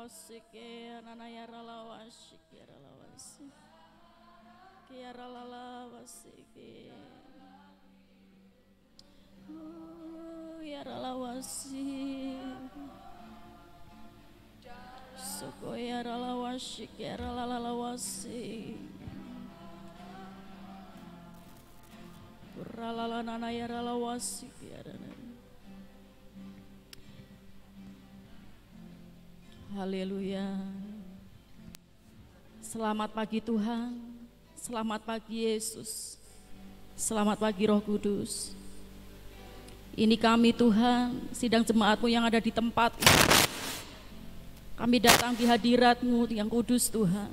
Sike ananayara lawasik yara lawasi kiara lawasike yara lawasi soko yara lawasik yara lawasi kurala nanayara lawasik yara. Haleluya. Selamat pagi Tuhan, selamat pagi Yesus, selamat pagi Roh Kudus. Ini kami Tuhan, sidang jemaat-Mu yang ada di tempat ini. Kami datang di hadirat-Mu yang kudus Tuhan.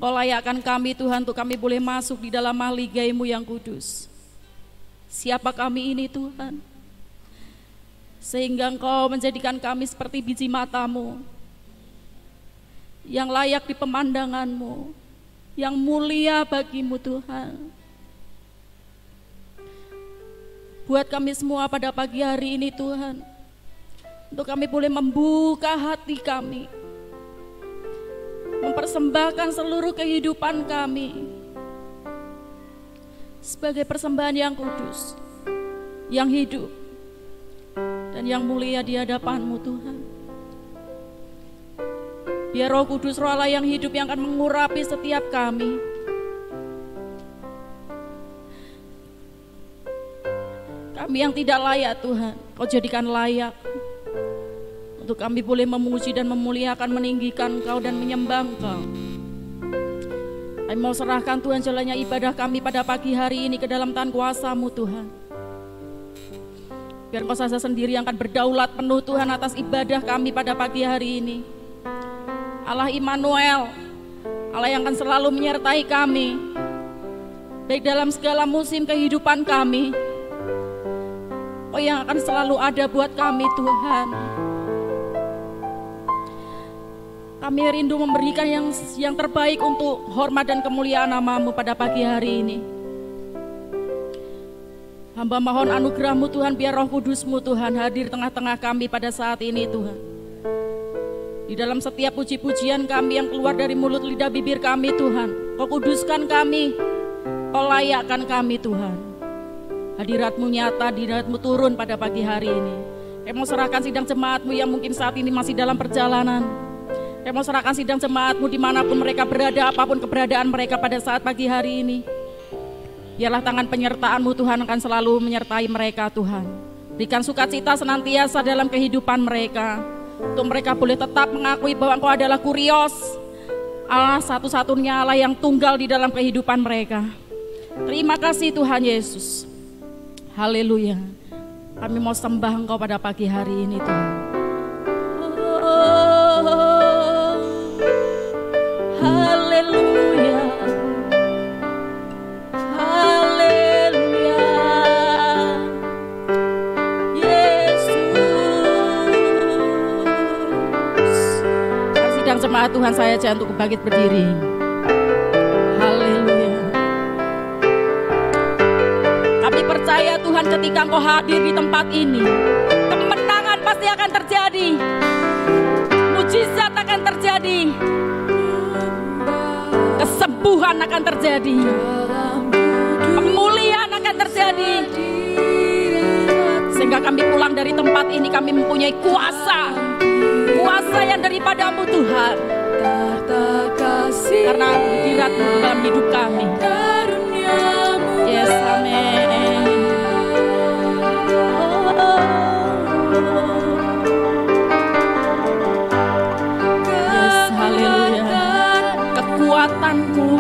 Kau layakkan kami Tuhan untuk kami boleh masuk di dalam mahligai-Mu yang kudus. Siapa kami ini Tuhan? Sehingga Engkau menjadikan kami seperti biji mata-Mu yang layak di pemandangan-Mu, yang mulia bagi-Mu Tuhan. Buat kami semua pada pagi hari ini Tuhan, untuk kami boleh membuka hati kami, mempersembahkan seluruh kehidupan kami sebagai persembahan yang kudus, yang hidup, dan yang mulia di hadapan-Mu Tuhan. Biar Roh Kudus, Roh Allah yang hidup yang akan mengurapi setiap kami. Kami yang tidak layak Tuhan, Kau jadikan layak. Untuk kami boleh memuji dan memuliakan, meninggikan Kau dan menyembah Kau. Kami mau serahkan Tuhan jalannya ibadah kami pada pagi hari ini ke dalam tangan kuasa-Mu Tuhan. Biar Kau saja sendiri yang akan berdaulat penuh Tuhan atas ibadah kami pada pagi hari ini. Allah Immanuel, Allah yang akan selalu menyertai kami, baik dalam segala musim kehidupan kami. Kau yang akan selalu ada buat kami Tuhan. Kami rindu memberikan yang terbaik untuk hormat dan kemuliaan nama-Mu pada pagi hari ini. Hamba mohon anugerah-Mu Tuhan, biar Roh Kudus-Mu Tuhan hadir tengah-tengah kami pada saat ini Tuhan. Di dalam setiap puji-pujian kami yang keluar dari mulut lidah bibir kami Tuhan, Kau kuduskan kami, Kau layakkan kami Tuhan. Hadirat-Mu nyata, hadirat-Mu turun pada pagi hari ini. Kami mau serahkan sidang jemaat-Mu yang mungkin saat ini masih dalam perjalanan. Kami mau serahkan sidang jemaat-Mu dimanapun mereka berada, apapun keberadaan mereka pada saat pagi hari ini. Biarlah tangan penyertaan-Mu Tuhan akan selalu menyertai mereka Tuhan. Berikan sukacita senantiasa dalam kehidupan mereka. Untuk mereka boleh tetap mengakui bahwa Engkau adalah Kurios, Allah satu-satunya Allah yang tunggal di dalam kehidupan mereka. Terima kasih Tuhan Yesus. Haleluya. Kami mau sembah Engkau pada pagi hari ini Tuhan. Haleluya. Jemaat Tuhan saya aja untuk bangkit berdiri. Haleluya. Kami percaya Tuhan ketika Engkau hadir di tempat ini, kemenangan pasti akan terjadi, mujizat akan terjadi, kesembuhan akan terjadi, pemulihan akan terjadi. Sehingga kami pulang dari tempat ini kami mempunyai kuasa yang daripada-Mu Tuhan, karena hadirat-Mu dalam hidup kami. Yes, amin. Yes, haleluya. Kekuatan-Mu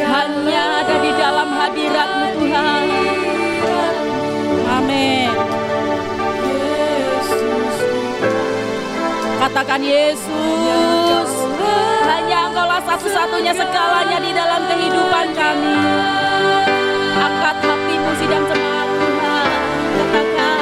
hanya ada di dalam hadirat-Mu Tuhan. Amin. Katakan Yesus, hanya Engkaulah satu-satunya segalanya di dalam kehidupan kami. Angkat hatimu sidang jemaat Tuhan, katakan.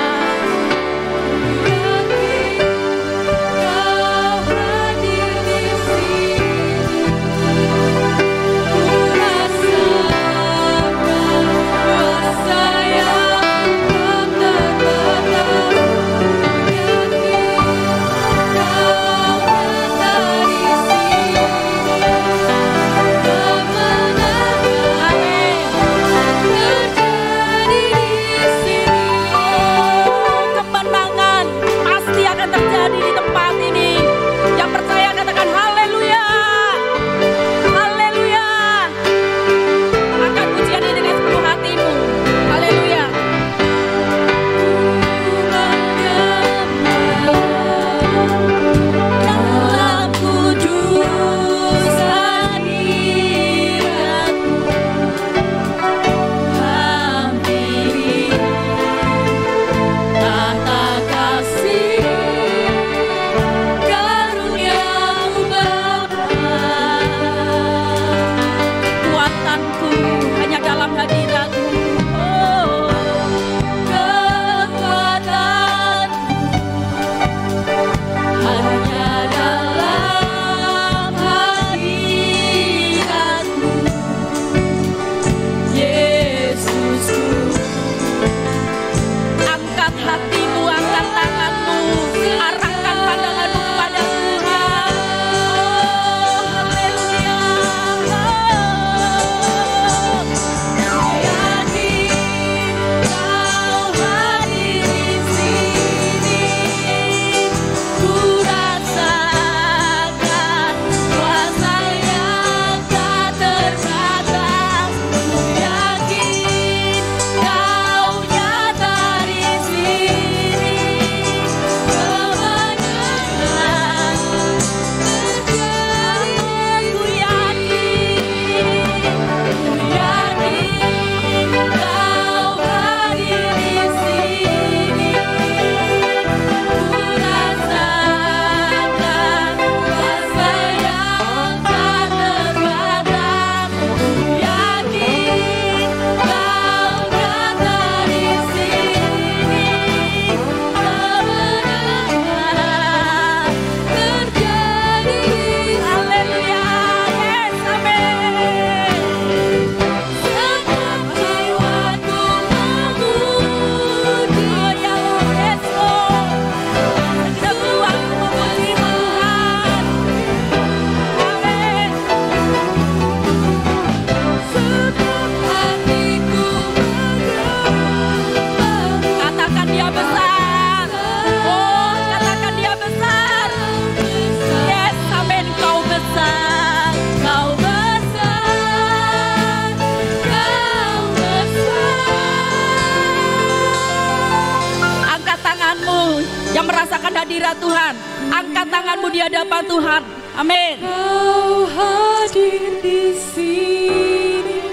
yang merasakan hadirat Tuhan, angkat tanganmu di hadapan Tuhan. Amin. Kau hadir di sini,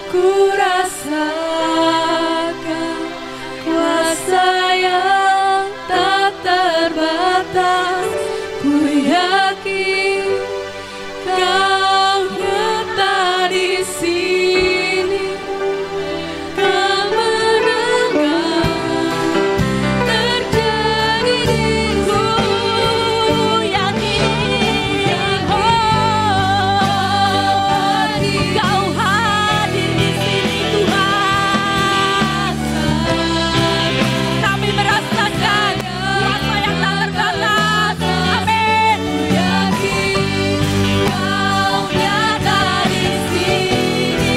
ku rasakan kuasa yang tak terbatas. Ku yakin Kau nyata di sini. Kemenangan terjadi di sini. Kau hadir di sini Tuhan. Kami merasakan kuasa yang tak terbatas. Amin. Yakin Kau nyata di sini.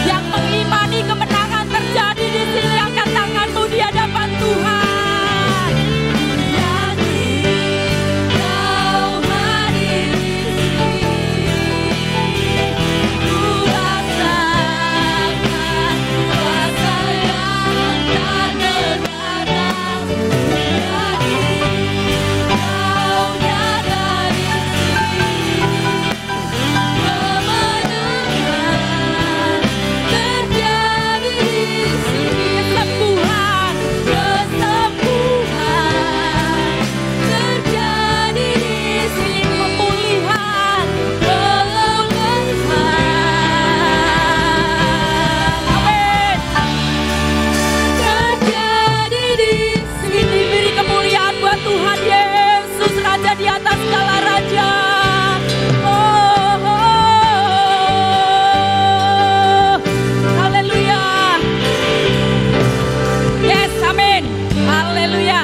Yang mengimani kemenangan terjadi di sini, angkat tanganmu di hadapan Tuhan. Yakin Kau hadir di sini. Ku rasakan kuasa yang tak terbatas. Yakin Kau nyata di sini. Kemenangan terjadi di sini. Kesembuhan terjadi di sini. Pemulihan amin. Terjadi di sini. Beri kemuliaan buat Tuhan Yesus, Raja di atas segala raja. Haleluya. Yes, amin. Haleluya.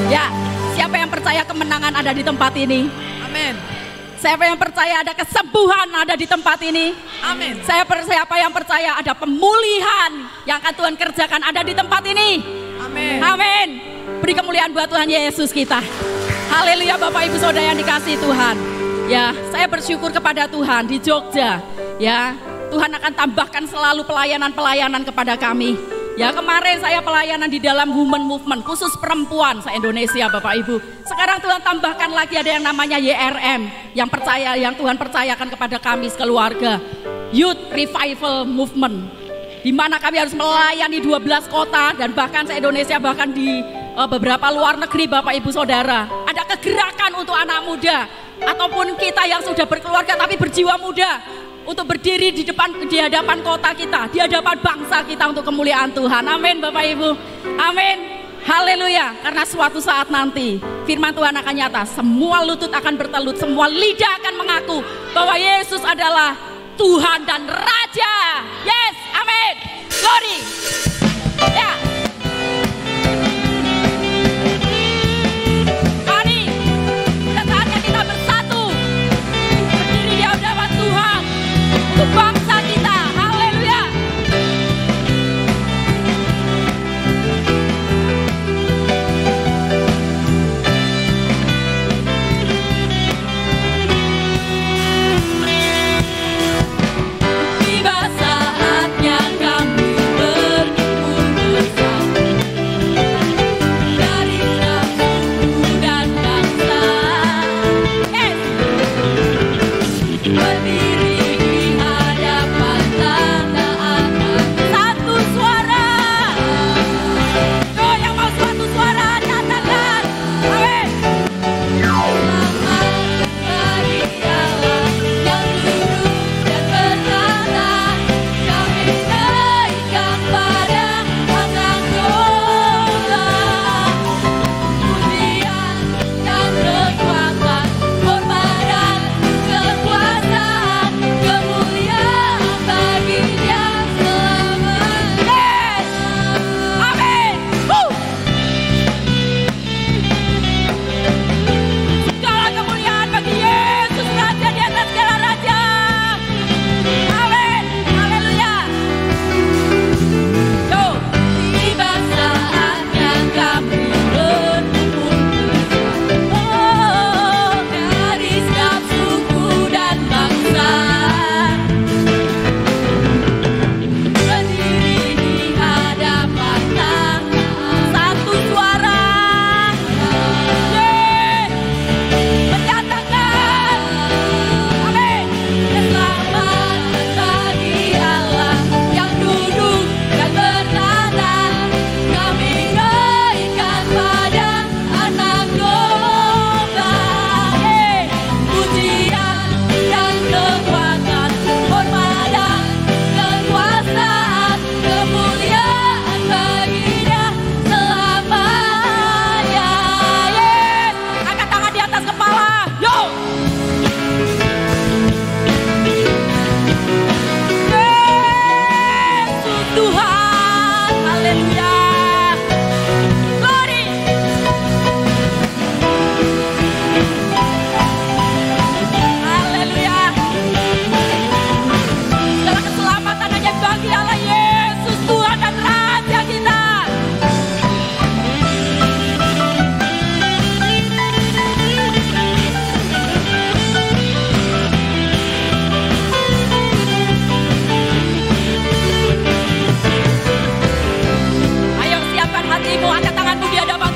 Ya, siapa yang percaya kemenangan ada di tempat ini? Amin. Siapa yang percaya ada kesembuhan ada di tempat ini? Amin. Siapa yang percaya ada pemulihan yang akan Tuhan kerjakan ada di tempat ini? Amin. Amin. Beri kemuliaan buat Tuhan Yesus kita. Haleluya Bapak Ibu Saudara yang dikasihi Tuhan. Ya, saya bersyukur kepada Tuhan di Jogja. Ya, Tuhan akan tambahkan selalu pelayanan-pelayanan kepada kami. Ya, kemarin saya pelayanan di dalam Women Movement khusus perempuan se-Indonesia Bapak Ibu. Sekarang Tuhan tambahkan lagi ada yang namanya YRM yang Tuhan percayakan kepada kami sekeluarga. Youth Revival Movement, di mana kami harus melayani 12 kota dan bahkan se-Indonesia, bahkan di beberapa luar negeri Bapak Ibu Saudara. Ada kegerakan untuk anak muda ataupun kita yang sudah berkeluarga tapi berjiwa muda untuk berdiri di hadapan kota kita, di hadapan bangsa kita untuk kemuliaan Tuhan. Amin Bapak Ibu. Amin. Haleluya. Karena suatu saat nanti firman Tuhan akan nyata, semua lutut akan bertelut, semua lidah akan mengaku bahwa Yesus adalah Tuhan dan Raja. Yes, amin. Glory. Ya. Mari, sudah saatnya kita bersatu, berdiri di hadapan Tuhan untuk bangsa kita. Haleluya. Tiba saatnya kami berkumpul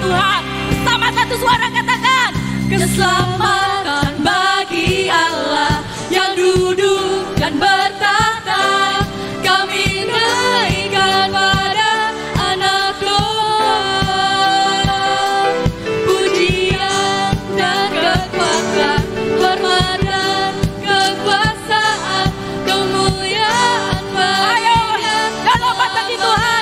Tuhan. Sama satu suara katakan, keselamatan bagi Allah yang duduk dan bertata. Kami naikkan pada anak domba. Pujian dan kekuatan, hormat dan kekuasaan, kemuliaan baginya. Dan lompat bagi Tuhan.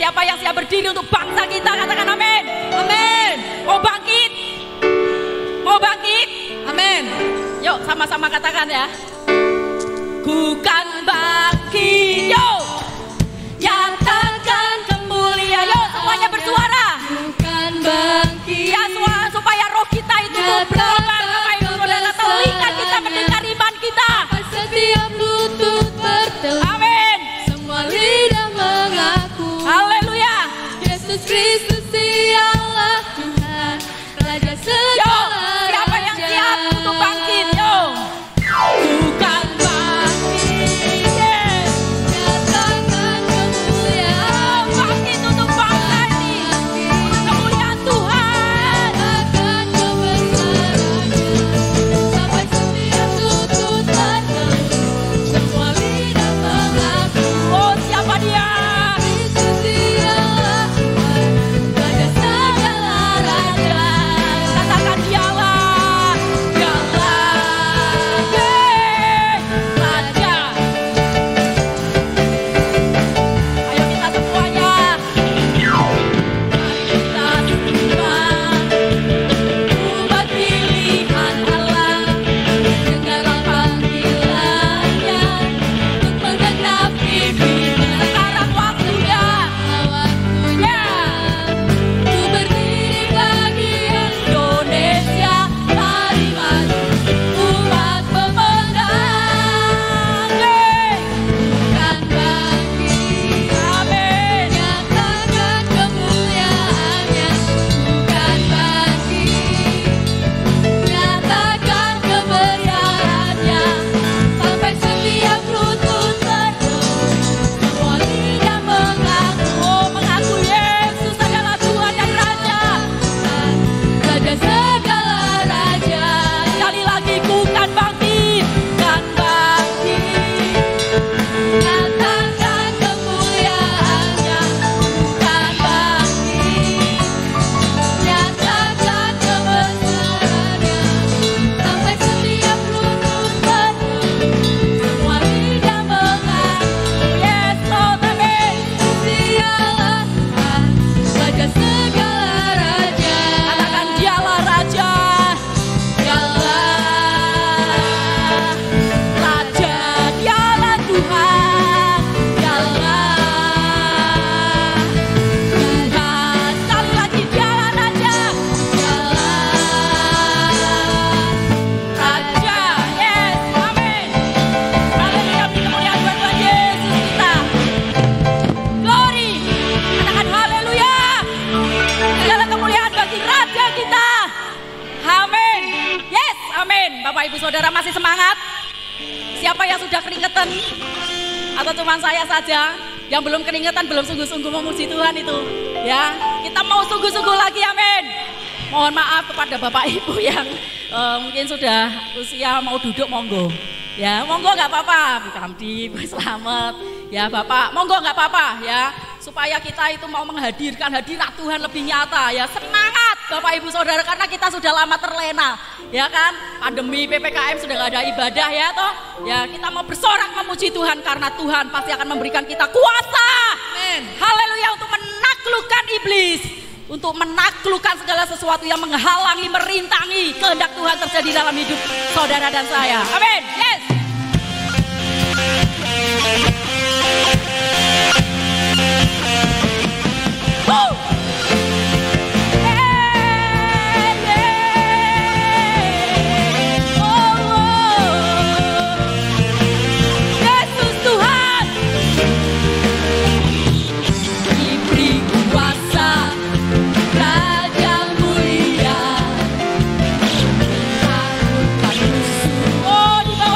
Siapa yang siap berdiri untuk bangsa kita? Katakan amin. Amin. Mau bangkit? Mau bangkit? Amin. Yuk sama-sama katakan ya. Ku kan bangkit. Yuk. Nyatakan kemuliaan. Yuk semuanya bersuara. Ku kan bangkit. Ya supaya roh kita itu berkobar. Supaya saudara telinga kita mendengar iman kita. Setiap lutut bertelut. Amin. Semua lidah mengaku. Haleluya. Yesus Kristus dialah Tuhan, Raja segala Yo, siapa yang siap untuk bangkit? Yo, bukan bangkit, nyatakan kemuliaan. bangkit untuk bangsa ini, untuk kemuliaan Tuhan. Akan kebesaran Bapak Ibu Saudara masih semangat? Siapa yang sudah keringetan? Atau cuma saya saja yang belum keringetan, belum sungguh-sungguh memuji Tuhan itu? Ya, kita mau sungguh-sungguh lagi, amin. Mohon maaf kepada Bapak Ibu yang mungkin sudah usia mau duduk, monggo. Ya, monggo nggak apa-apa, Bu Kamdi, Bu Slamet. Ya Bapak, monggo nggak apa-apa ya. Supaya kita itu mau menghadirkan hadirat Tuhan lebih nyata ya. Semangat Bapak Ibu Saudara, karena kita sudah lama terlena. Ya kan, pandemi PPKM sudah nggak ada ibadah ya toh. Ya, kita mau bersorak memuji Tuhan karena Tuhan pasti akan memberikan kita kuasa. Amin. Haleluya, untuk menaklukkan iblis, untuk menaklukkan segala sesuatu yang menghalangi, merintangi kehendak Tuhan terjadi dalam hidup saudara dan saya. Amin. Yes. Oh, di bawah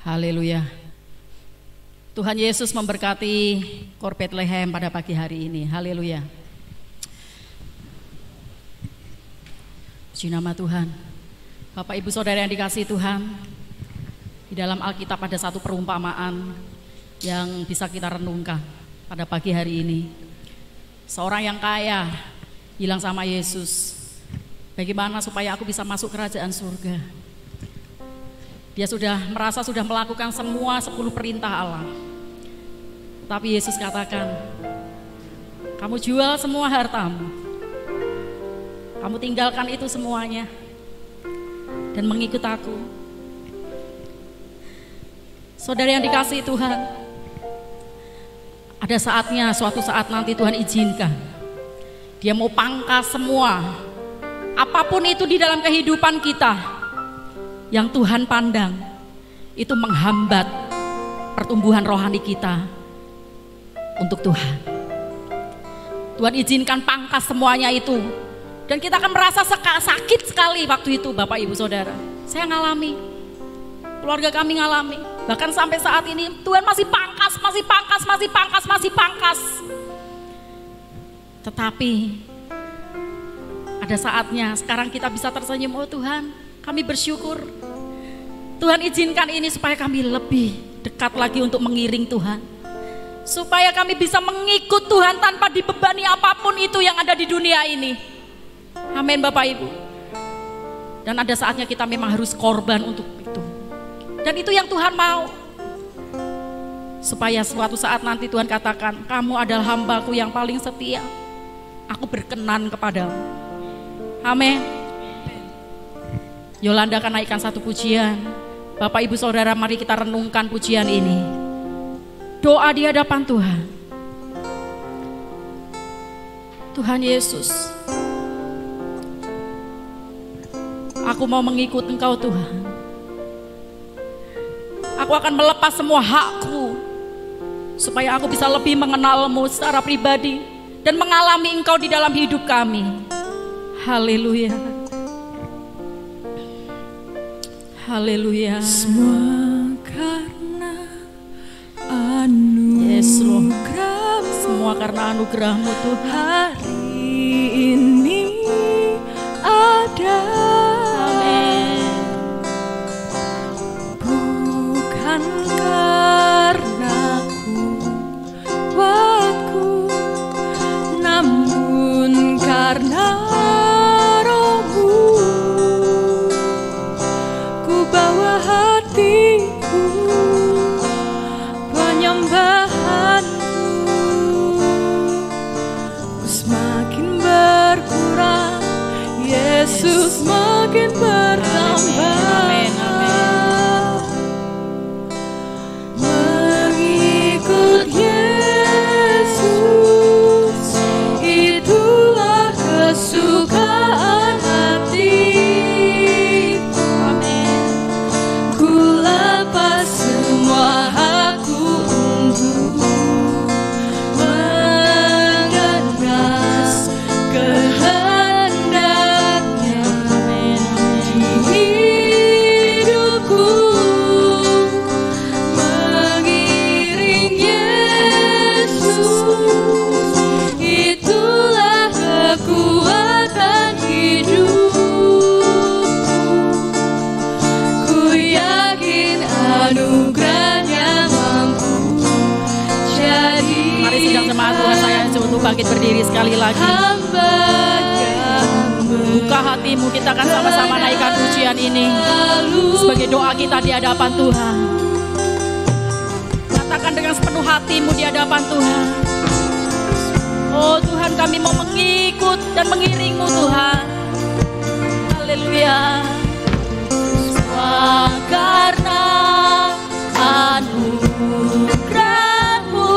Haleluya. Tuhan Yesus memberkati KOR Bethlehem pada pagi hari ini. Haleluya. Puji nama Tuhan. Bapak Ibu Saudara yang dikasihi Tuhan, di dalam Alkitab ada satu perumpamaan yang bisa kita renungkan pada pagi hari ini. Seorang yang kaya bilang sama Yesus, bagaimana supaya aku bisa masuk kerajaan surga? Dia merasa sudah melakukan semua 10 perintah Allah. Tapi Yesus katakan, kamu jual semua hartamu, kamu tinggalkan itu semuanya, dan mengikut aku. Saudara yang dikasihi Tuhan, ada saatnya, suatu saat nanti Tuhan izinkan Dia mau pangkas semua, apapun itu di dalam kehidupan kita yang Tuhan pandang itu menghambat pertumbuhan rohani kita untuk Tuhan. Tuhan izinkan pangkas semuanya itu, dan kita akan merasa sakit sekali waktu itu. Bapak Ibu Saudara, saya ngalami, keluarga kami ngalami, bahkan sampai saat ini Tuhan masih pangkas. Tetapi ada saatnya sekarang kita bisa tersenyum, oh Tuhan, kami bersyukur Tuhan izinkan ini supaya kami lebih dekat lagi untuk mengiring Tuhan, supaya kami bisa mengikut Tuhan tanpa dibebani apapun itu yang ada di dunia ini. Amin Bapak Ibu. Dan ada saatnya kita memang harus korban untuk itu, dan itu yang Tuhan mau, supaya suatu saat nanti Tuhan katakan, kamu adalah hambaku yang paling setia, aku berkenan kepadamu. Amin. Yolanda akan naikkan satu pujian. Bapak Ibu Saudara, mari kita renungkan pujian ini. Doa di hadapan Tuhan. Tuhan Yesus, aku mau mengikut Engkau Tuhan. Aku akan melepas semua hakku, supaya aku bisa lebih mengenal-Mu secara pribadi dan mengalami Engkau di dalam hidup kami. Haleluya. Haleluya. Semua karena anugerah. Yes, Lord. Semua karena anugerah-Mu Tuhan. Hari ini ada. Amin. Bukan karena kuatku, namun karena Roh-Mu. Ku bawa hatiku, penyembahanku. Ku semakin berkurang, Yesus makin bertambah. Amin, amin. Mengikut Yesus, itulah kesukaan hati. Amin. Ku lepas semua hakku untuk menggagas kehendaknya di hidupku. Mengiring Yesus, itulah kekuatan hidupku. Ku yakin anugerahnya mampu jadi Mari sidang jemaat Tuhan, saya untuk bangkit berdiri sekali lagi. hamba-Nya. Buka hatimu, kita akan sama-sama naikkan pujian ini sebagai doa kita di hadapan Tuhan. Katakan dengan sepenuh hatimu di hadapan Tuhan. Oh Tuhan, kami mau mengikut dan mengiring-Mu Tuhan. Haleluya. Semua karena anugerah-Mu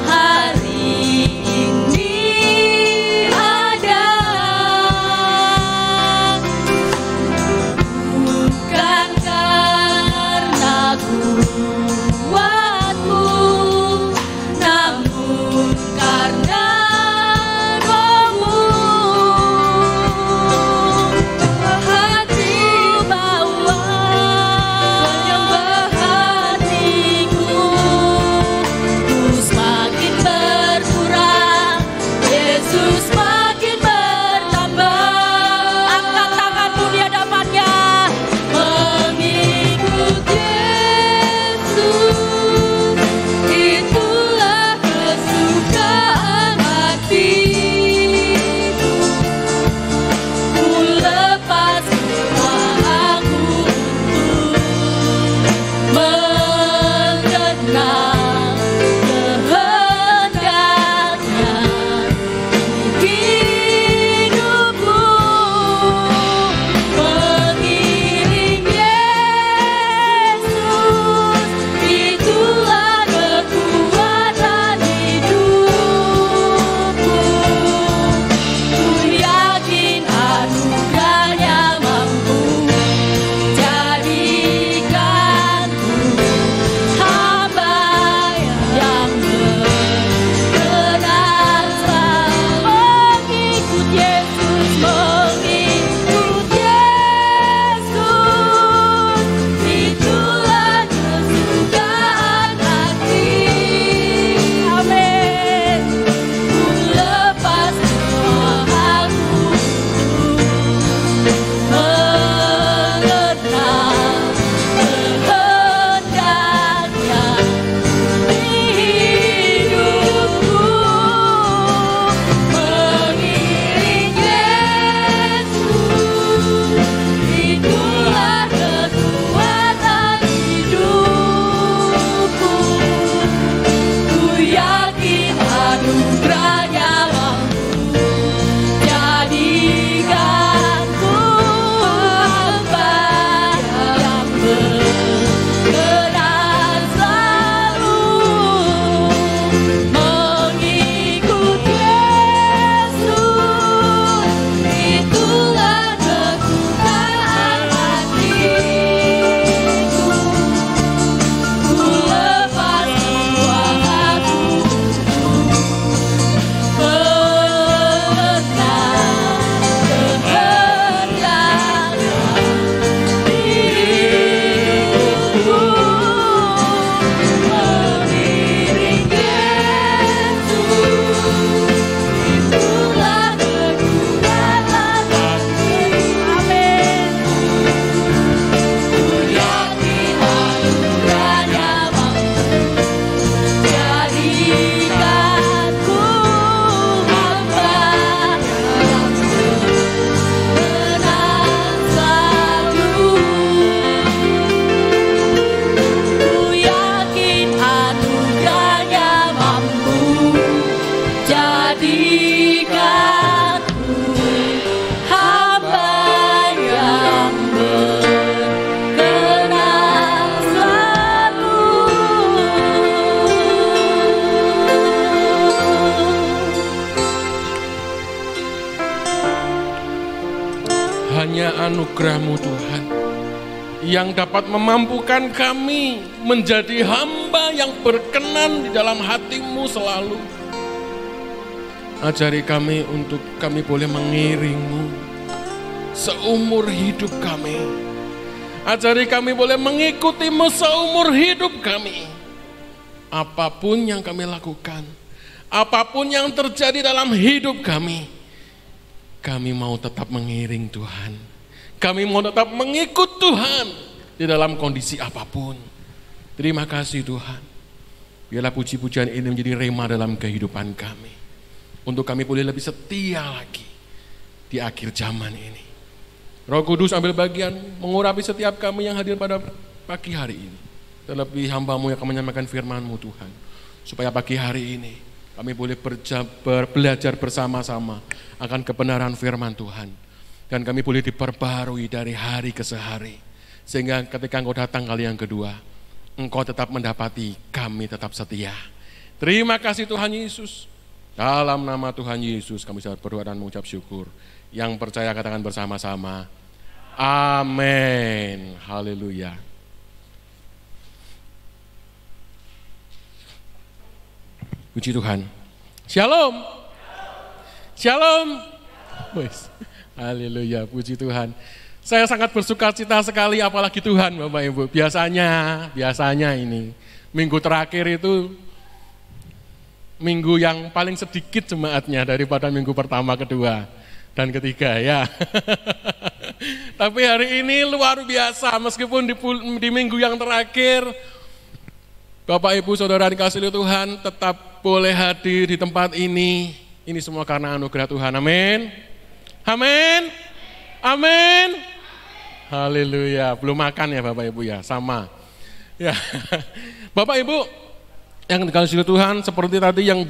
hari ini ada. Bukan karena kuatku, namun karena Roh-Mu. hanya anugerah-Mu Tuhan yang dapat memampukan kami menjadi hamba yang berkenan di dalam hati-Mu selalu. Ajari kami untuk kami boleh mengiring-Mu seumur hidup kami. Ajari kami boleh mengikuti-Mu seumur hidup kami. Apapun yang kami lakukan, apapun yang terjadi dalam hidup kami mau tetap mengiring Tuhan. Kami mau tetap mengikut Tuhan di dalam kondisi apapun. Terima kasih Tuhan. Biarlah puji-pujian ini menjadi rema dalam kehidupan kami. Untuk kami boleh lebih setia lagi di akhir zaman ini. Roh Kudus ambil bagian mengurapi setiap kami yang hadir pada pagi hari ini. Terlebih hamba-Mu yang akan menyampaikan firman-Mu Tuhan. Supaya pagi hari ini kami boleh belajar bersama-sama akan kebenaran firman Tuhan. Dan kami boleh diperbarui dari hari ke hari. Sehingga ketika Engkau datang kali yang kedua, Engkau tetap mendapati kami tetap setia. Terima kasih Tuhan Yesus. Dalam nama Tuhan Yesus kami berdoa dan mengucap syukur. Yang percaya katakan bersama-sama. Amin. Haleluya. Puji Tuhan. Shalom. Shalom. Haleluya, puji Tuhan. Saya sangat bersuka cita sekali apalagi Tuhan Bapak Ibu. Biasanya ini minggu terakhir itu minggu yang paling sedikit jemaatnya daripada minggu pertama, kedua, dan ketiga ya. Tapi hari ini luar biasa meskipun di minggu yang terakhir Bapak Ibu Saudara dikasihi Tuhan tetap boleh hadir di tempat ini. Ini semua karena anugerah Tuhan. Amin. Amin. Amin. Haleluya. Belum makan ya Bapak Ibu ya, sama. Ya. Bapak Ibu yang dikasihi Tuhan, seperti tadi yang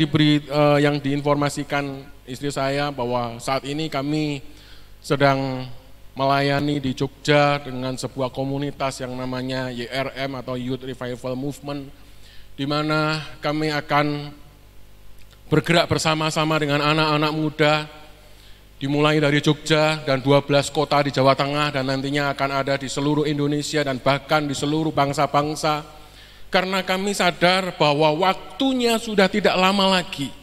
diinformasikan istri saya bahwa saat ini kami sedang melayani di Jogja dengan sebuah komunitas yang namanya YRM atau Youth Revival Movement, di mana kami akan bergerak bersama-sama dengan anak-anak muda, dimulai dari Jogja dan 12 kota di Jawa Tengah dan nantinya akan ada di seluruh Indonesia dan bahkan di seluruh bangsa-bangsa. Karena kami sadar bahwa waktunya sudah tidak lama lagi.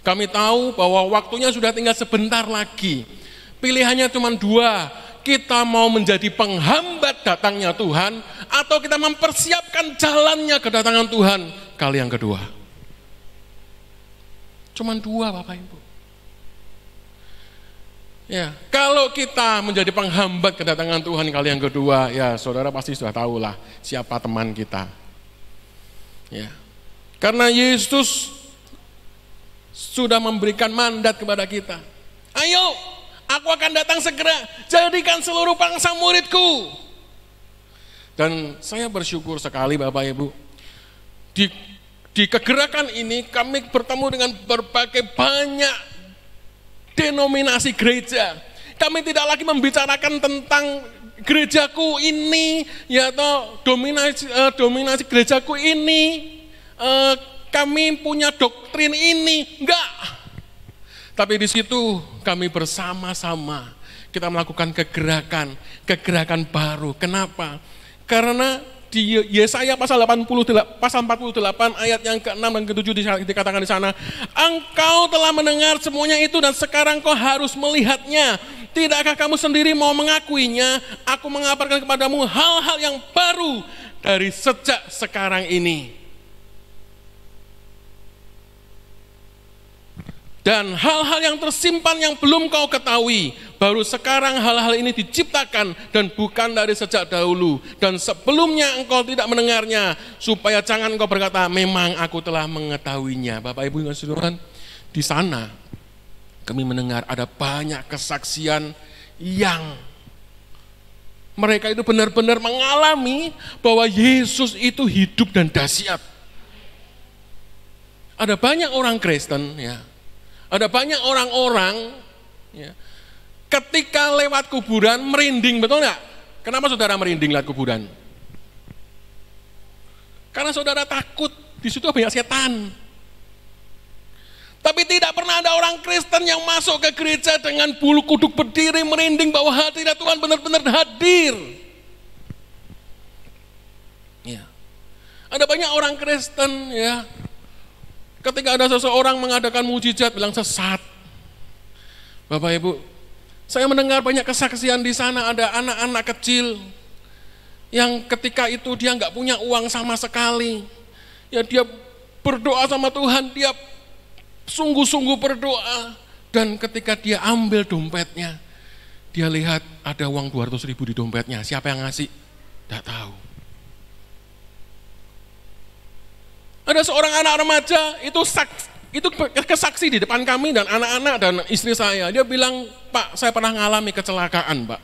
Kami tahu bahwa waktunya sudah tinggal sebentar lagi. Pilihannya cuma dua, kita mau menjadi penghambat datangnya Tuhan atau kita mempersiapkan jalannya kedatangan Tuhan kali yang kedua. Cuma dua Bapak Ibu. Ya, kalau kita menjadi penghambat kedatangan Tuhan kali yang kedua, ya saudara pasti sudah tahulah siapa teman kita. Ya, karena Yesus sudah memberikan mandat kepada kita. Ayo, aku akan datang segera, jadikan seluruh bangsa muridku. Dan saya bersyukur sekali Bapak Ibu, di kegerakan ini kami bertemu dengan berbagai banyak denominasi gereja. Kami tidak lagi membicarakan tentang gerejaku ini, ya atau dominasi gerejaku ini, kami punya doktrin ini, enggak. Tapi di situ kami bersama-sama kita melakukan kegerakan baru. Kenapa? Karena di Yesaya pasal 48 ayat yang ke-6 dan ke-7 dikatakan di sana, engkau telah mendengar semuanya itu dan sekarang kau harus melihatnya. Tidakkah kamu sendiri mau mengakuinya? Aku mengabarkan kepadamu hal-hal yang baru dari sejak sekarang ini. Dan hal-hal yang tersimpan yang belum kau ketahui, baru sekarang hal-hal ini diciptakan dan bukan dari sejak dahulu. Dan sebelumnya engkau tidak mendengarnya, supaya jangan engkau berkata, memang aku telah mengetahuinya. Bapak Ibu yang kasih Tuhan, di sana kami mendengar ada banyak kesaksian yang mereka itu benar-benar mengalami bahwa Yesus itu hidup dan dahsyat. Ada banyak orang Kristen ya. Ada banyak orang-orang ya, ketika lewat kuburan merinding, betul nggak? Kenapa saudara merinding lewat kuburan? Karena saudara takut, di situ banyak setan. Tapi tidak pernah ada orang Kristen yang masuk ke gereja dengan bulu kuduk berdiri merinding bahwa hadirat Tuhan benar-benar hadir. Ya. Ada banyak orang Kristen ya, ketika ada seseorang mengadakan mujizat bilang sesat. Bapak Ibu, saya mendengar banyak kesaksian di sana, ada anak-anak kecil yang ketika itu dia nggak punya uang sama sekali. Ya dia berdoa sama Tuhan, dia sungguh-sungguh berdoa, dan ketika dia ambil dompetnya, dia lihat ada uang 200.000 di dompetnya. Siapa yang ngasih? Tidak tahu. Ada seorang anak remaja itu kesaksi di depan kami dan anak-anak dan istri saya. Dia bilang, Pak, saya pernah mengalami kecelakaan, Pak.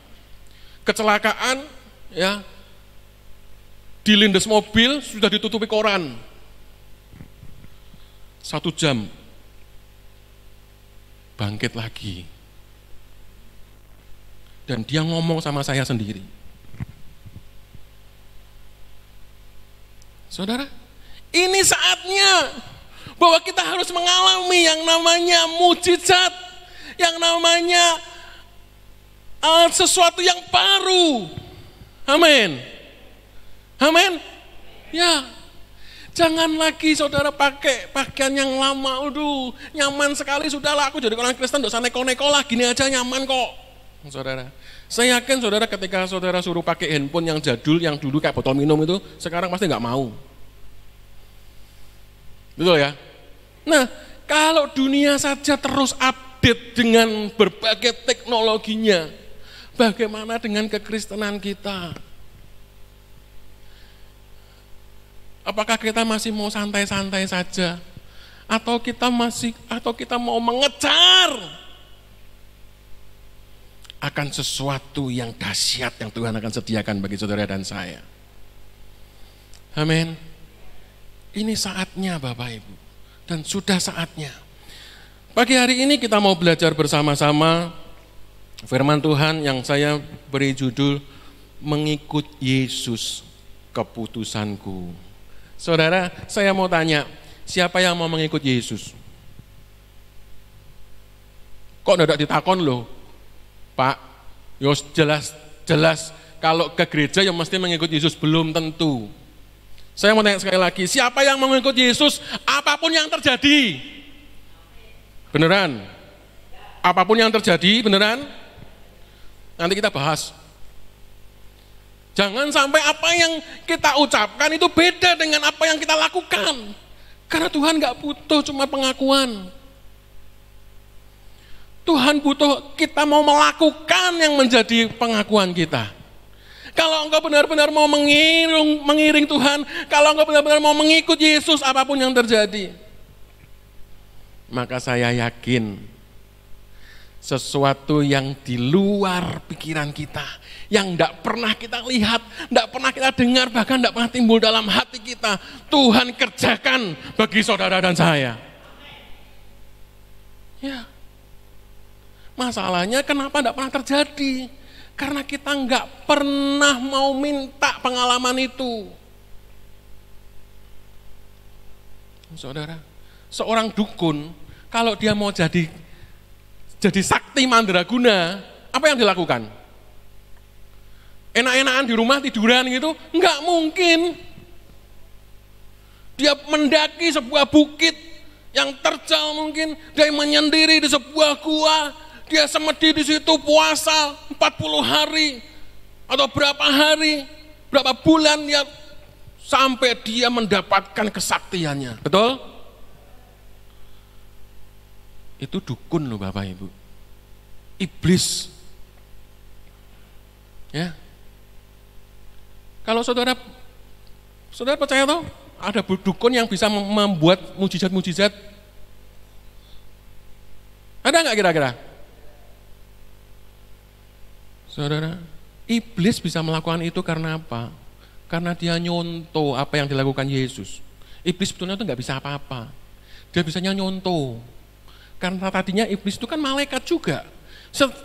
Kecelakaan, ya, dilindas mobil sudah ditutupi koran. 1 jam. Bangkit lagi. Dan dia ngomong sama saya sendiri. Saudara, ini saatnya bahwa kita harus mengalami yang namanya mujizat, yang namanya sesuatu yang baru. Amin. Amin. Ya. Jangan lagi saudara pakai pakaian yang lama, aduh nyaman sekali, sudahlah aku jadi orang Kristen, dosa neko-neko lah, gini aja nyaman kok. Saudara, saya yakin saudara ketika saudara suruh pakai handphone yang jadul, yang dulu kayak botol minum itu, sekarang pasti nggak mau. Betul ya? Nah, kalau dunia saja terus update dengan berbagai teknologinya, bagaimana dengan kekristenan kita? Apakah kita masih mau santai-santai saja? Atau kita mau mengejar akan sesuatu yang dahsyat yang Tuhan akan sediakan bagi saudara dan saya. Amin. Ini saatnya Bapak Ibu, dan sudah saatnya. Pagi hari ini kita mau belajar bersama-sama firman Tuhan yang saya beri judul Mengikut Yesus Keputusanku. Saudara, saya mau tanya, siapa yang mau mengikut Yesus? Kok tidak ditakon loh? Pak, yos jelas kalau ke gereja yang mesti mengikut Yesus, belum tentu. Saya mau tanya sekali lagi, siapa yang mau mengikut Yesus apapun yang terjadi? Beneran? Apapun yang terjadi, beneran? Nanti kita bahas. Jangan sampai apa yang kita ucapkan itu beda dengan apa yang kita lakukan. Karena Tuhan gak butuh cuma pengakuan. Tuhan butuh kita mau melakukan yang menjadi pengakuan kita. Kalau engkau benar-benar mau mengiring Tuhan, kalau engkau benar-benar mau mengikut Yesus apapun yang terjadi, maka saya yakin sesuatu yang di luar pikiran kita, yang tidak pernah kita lihat, tidak pernah kita dengar, bahkan tidak pernah timbul dalam hati kita, Tuhan kerjakan bagi saudara dan saya. Ya, masalahnya kenapa tidak pernah terjadi? Karena kita nggak pernah mau minta pengalaman itu. Saudara, seorang dukun kalau dia mau jadi sakti mandraguna, apa yang dilakukan? Enak-enakan di rumah tiduran gitu? Enggak mungkin. Dia mendaki sebuah bukit yang terjal mungkin, dia menyendiri di sebuah gua, dia semedi di situ puasa 40 hari atau berapa hari, berapa bulan ya sampai dia mendapatkan kesaktiannya. Betul? Itu dukun loh Bapak Ibu. Iblis. Ya. Kalau saudara percaya toh ada dukun yang bisa membuat mujizat-mujizat? Ada nggak kira-kira? Saudara, iblis bisa melakukan itu karena apa? Karena dia nyontoh apa yang dilakukan Yesus. Iblis sebetulnya itu nggak bisa apa-apa. Dia bisanya nyontoh. Karena tadinya iblis itu kan malaikat juga.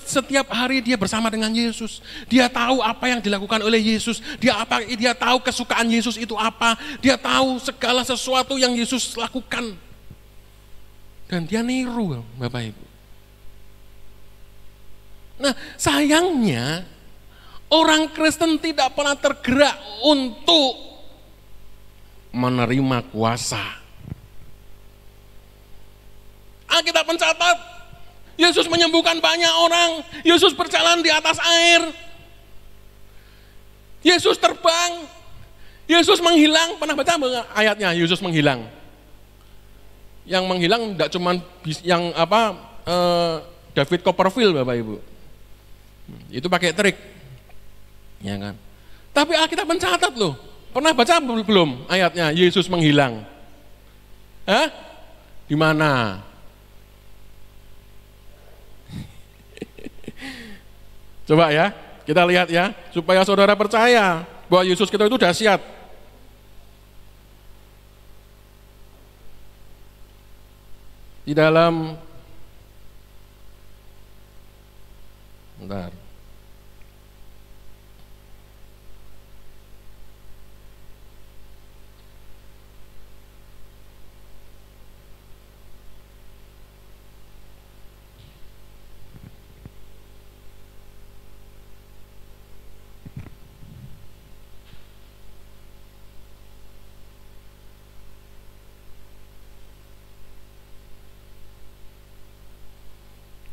Setiap hari dia bersama dengan Yesus. Dia tahu apa yang dilakukan oleh Yesus. Dia tahu kesukaan Yesus itu apa. Dia tahu segala sesuatu yang Yesus lakukan. Dan dia niru, Bapak Ibu. Nah, sayangnya orang Kristen tidak pernah tergerak untuk menerima kuasa. Alkitab mencatat, Yesus menyembuhkan banyak orang, Yesus berjalan di atas air, Yesus terbang, Yesus menghilang. Pernah baca ayatnya Yesus menghilang? Yang menghilang tidak cuma yang David Copperfield, Bapak Ibu. Itu pakai trik. Ya kan? Tapi Alkitab mencatat loh. Pernah baca belum ayatnya Yesus menghilang? Hah? Di mana? Coba ya, kita lihat ya, supaya saudara percaya bahwa Yesus kita itu dahsyat. Di dalam, bentar.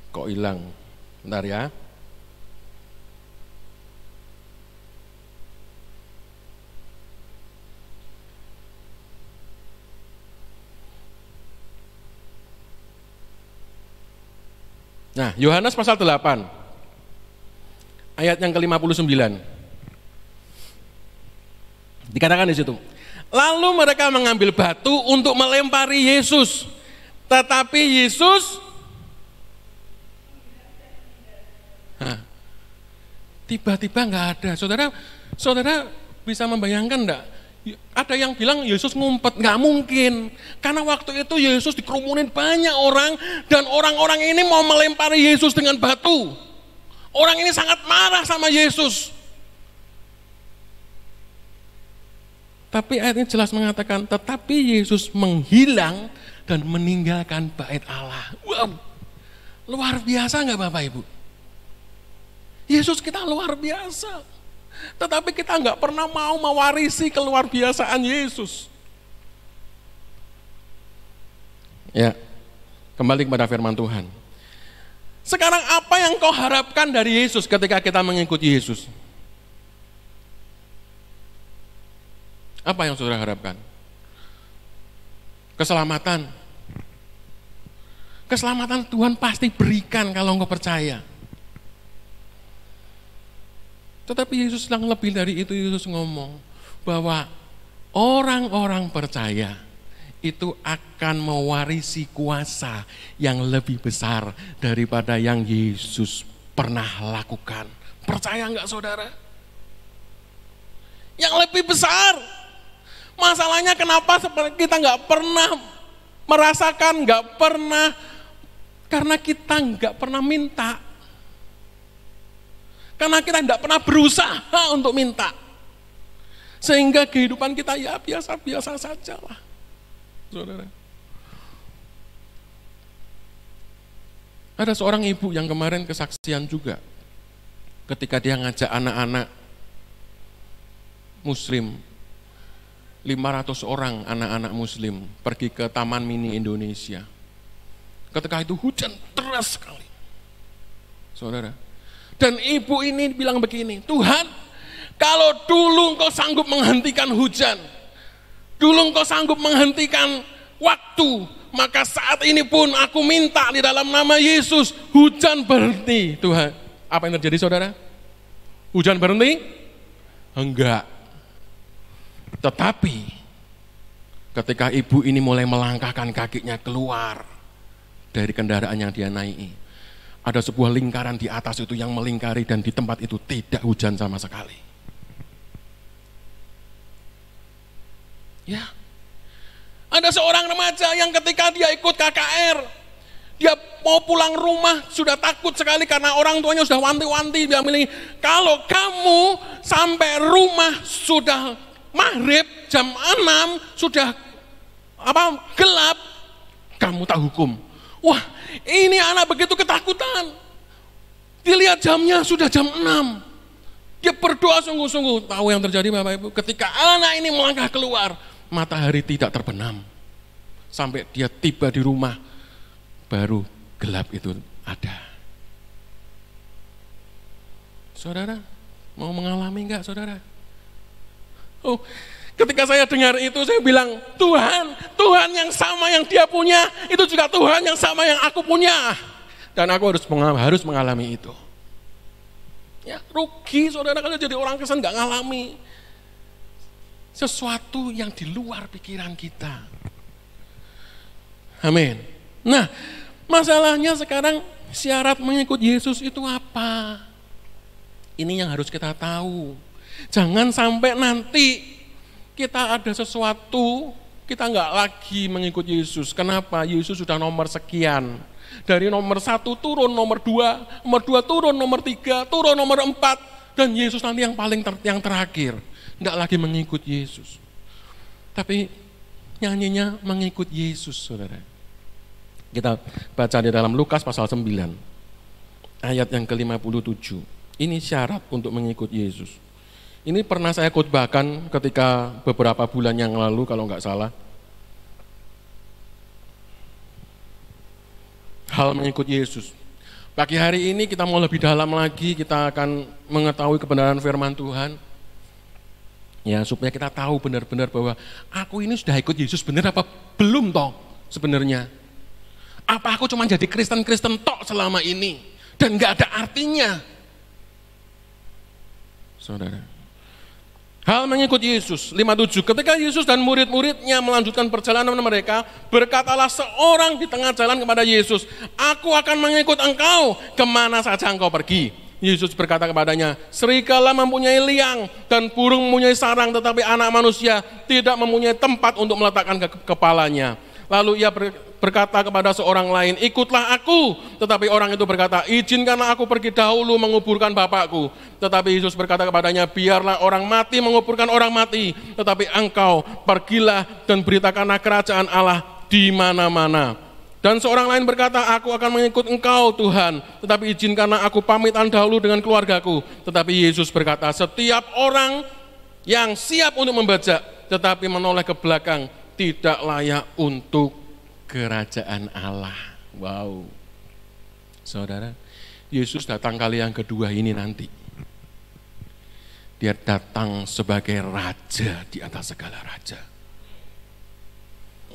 Kok hilang? Bentar ya. Nah, Yohanes pasal 8. Ayat yang ke-59. Dikatakan di situ. Lalu mereka mengambil batu untuk melempari Yesus. Tetapi Yesus tiba-tiba nggak ada. Saudara bisa membayangkan enggak? Ada yang bilang Yesus ngumpet, nggak mungkin. Karena waktu itu Yesus dikerumunin banyak orang dan orang-orang ini mau melempari Yesus dengan batu. Orang ini sangat marah sama Yesus. Tapi ayat ini jelas mengatakan, tetapi Yesus menghilang dan meninggalkan bait Allah. Wow, luar biasa nggak Bapak Ibu? Yesus kita luar biasa, tetapi kita nggak pernah mau mewarisi keluar biasaan Yesus. Ya, kembali kepada firman Tuhan. Sekarang apa yang kau harapkan dari Yesus ketika kita mengikuti Yesus? Apa yang saudara harapkan? Keselamatan. Keselamatan Tuhan pasti berikan kalau engkau percaya. Tetapi Yesus yang lebih dari itu, Yesus ngomong bahwa orang-orang percaya itu akan mewarisi kuasa yang lebih besar daripada yang Yesus pernah lakukan. Percaya enggak saudara? Yang lebih besar. Masalahnya kenapa kita enggak pernah merasakan, enggak pernah, karena kita enggak pernah minta. Karena kita tidak pernah berusaha untuk minta. Sehingga kehidupan kita ya biasa-biasa saja lah. Saudara. Ada seorang ibu yang kemarin kesaksian juga. Ketika dia ngajak anak-anak muslim, 500 orang anak-anak muslim pergi ke Taman Mini Indonesia. Ketika itu hujan deras sekali. Saudara. Dan ibu ini bilang begini, Tuhan, kalau dulu engkau sanggup menghentikan hujan, dulu engkau sanggup menghentikan waktu, maka saat ini pun aku minta di dalam nama Yesus, hujan berhenti. Tuhan, apa yang terjadi saudara? Hujan berhenti? Enggak. Tetapi, ketika ibu ini mulai melangkahkan kakinya keluar dari kendaraan yang dia naiki, ada sebuah lingkaran di atas itu yang melingkari dan di tempat itu tidak hujan sama sekali. Ya, ada seorang remaja yang ketika dia ikut KKR, dia mau pulang rumah sudah takut sekali karena orang tuanya sudah wanti-wanti, dia bilang, kalau kamu sampai rumah sudah maghrib jam 6 sudah gelap, kamu tak hukum. Wah, ini anak begitu ketakutan. Dilihat jamnya sudah jam 6. Dia berdoa sungguh-sungguh. Tahu yang terjadi Bapak Ibu? Ketika anak ini melangkah keluar, matahari tidak terbenam. Sampai dia tiba di rumah, baru gelap itu ada. Saudara, mau mengalami enggak saudara? Oh, ketika saya dengar itu saya bilang, Tuhan yang sama yang dia punya, itu juga Tuhan yang sama yang aku punya. Dan aku harus mengalami itu. Ya, rugi saudara kalau jadi orang Kristen nggak ngalami sesuatu yang di luar pikiran kita. Amin. Nah, masalahnya sekarang syarat mengikut Yesus itu apa? Ini yang harus kita tahu. Jangan sampai nanti kita ada sesuatu, kita nggak lagi mengikut Yesus. Kenapa? Yesus sudah nomor sekian. Dari nomor 1 turun nomor 2, nomor 2 turun nomor 3, turun nomor 4. Dan Yesus nanti yang paling yang terakhir. Nggak lagi mengikut Yesus. Tapi nyanyinya mengikut Yesus, saudara. Kita baca di dalam Lukas pasal 9, ayat yang ke-57. Ini syarat untuk mengikut Yesus. Ini pernah saya khotbahkan ketika beberapa bulan yang lalu kalau nggak salah. Hal mengikut Yesus. Pagi hari ini kita mau lebih dalam lagi, kita akan mengetahui kebenaran firman Tuhan. Ya, supaya kita tahu benar-benar bahwa aku ini sudah ikut Yesus benar apa belum toh sebenarnya. Apa aku cuma jadi Kristen-Kristen tok selama ini dan nggak ada artinya. Saudara. Hal mengikut Yesus, 57. Ketika Yesus dan murid-muridnya melanjutkan perjalanan mereka, berkatalah seorang di tengah jalan kepada Yesus, aku akan mengikut engkau kemana saja engkau pergi. Yesus berkata kepadanya, serigala mempunyai liang dan burung mempunyai sarang, tetapi anak manusia tidak mempunyai tempat untuk meletakkan kepalanya. Lalu ia berkata kepada seorang lain, ikutlah aku. Tetapi orang itu berkata, izinkanlah aku pergi dahulu menguburkan bapakku. Tetapi Yesus berkata kepadanya, biarlah orang mati menguburkan orang mati, tetapi engkau pergilah dan beritakanlah kerajaan Allah di mana-mana. Dan seorang lain berkata, aku akan mengikut engkau Tuhan, tetapi izinkanlah aku pamitan dahulu dengan keluargaku. Tetapi Yesus berkata, setiap orang yang siap untuk membajak, tetapi menoleh ke belakang, tidak layak untuk kerajaan Allah. Wow. Saudara, Yesus datang kali yang kedua ini nanti. Dia datang sebagai raja di atas segala raja.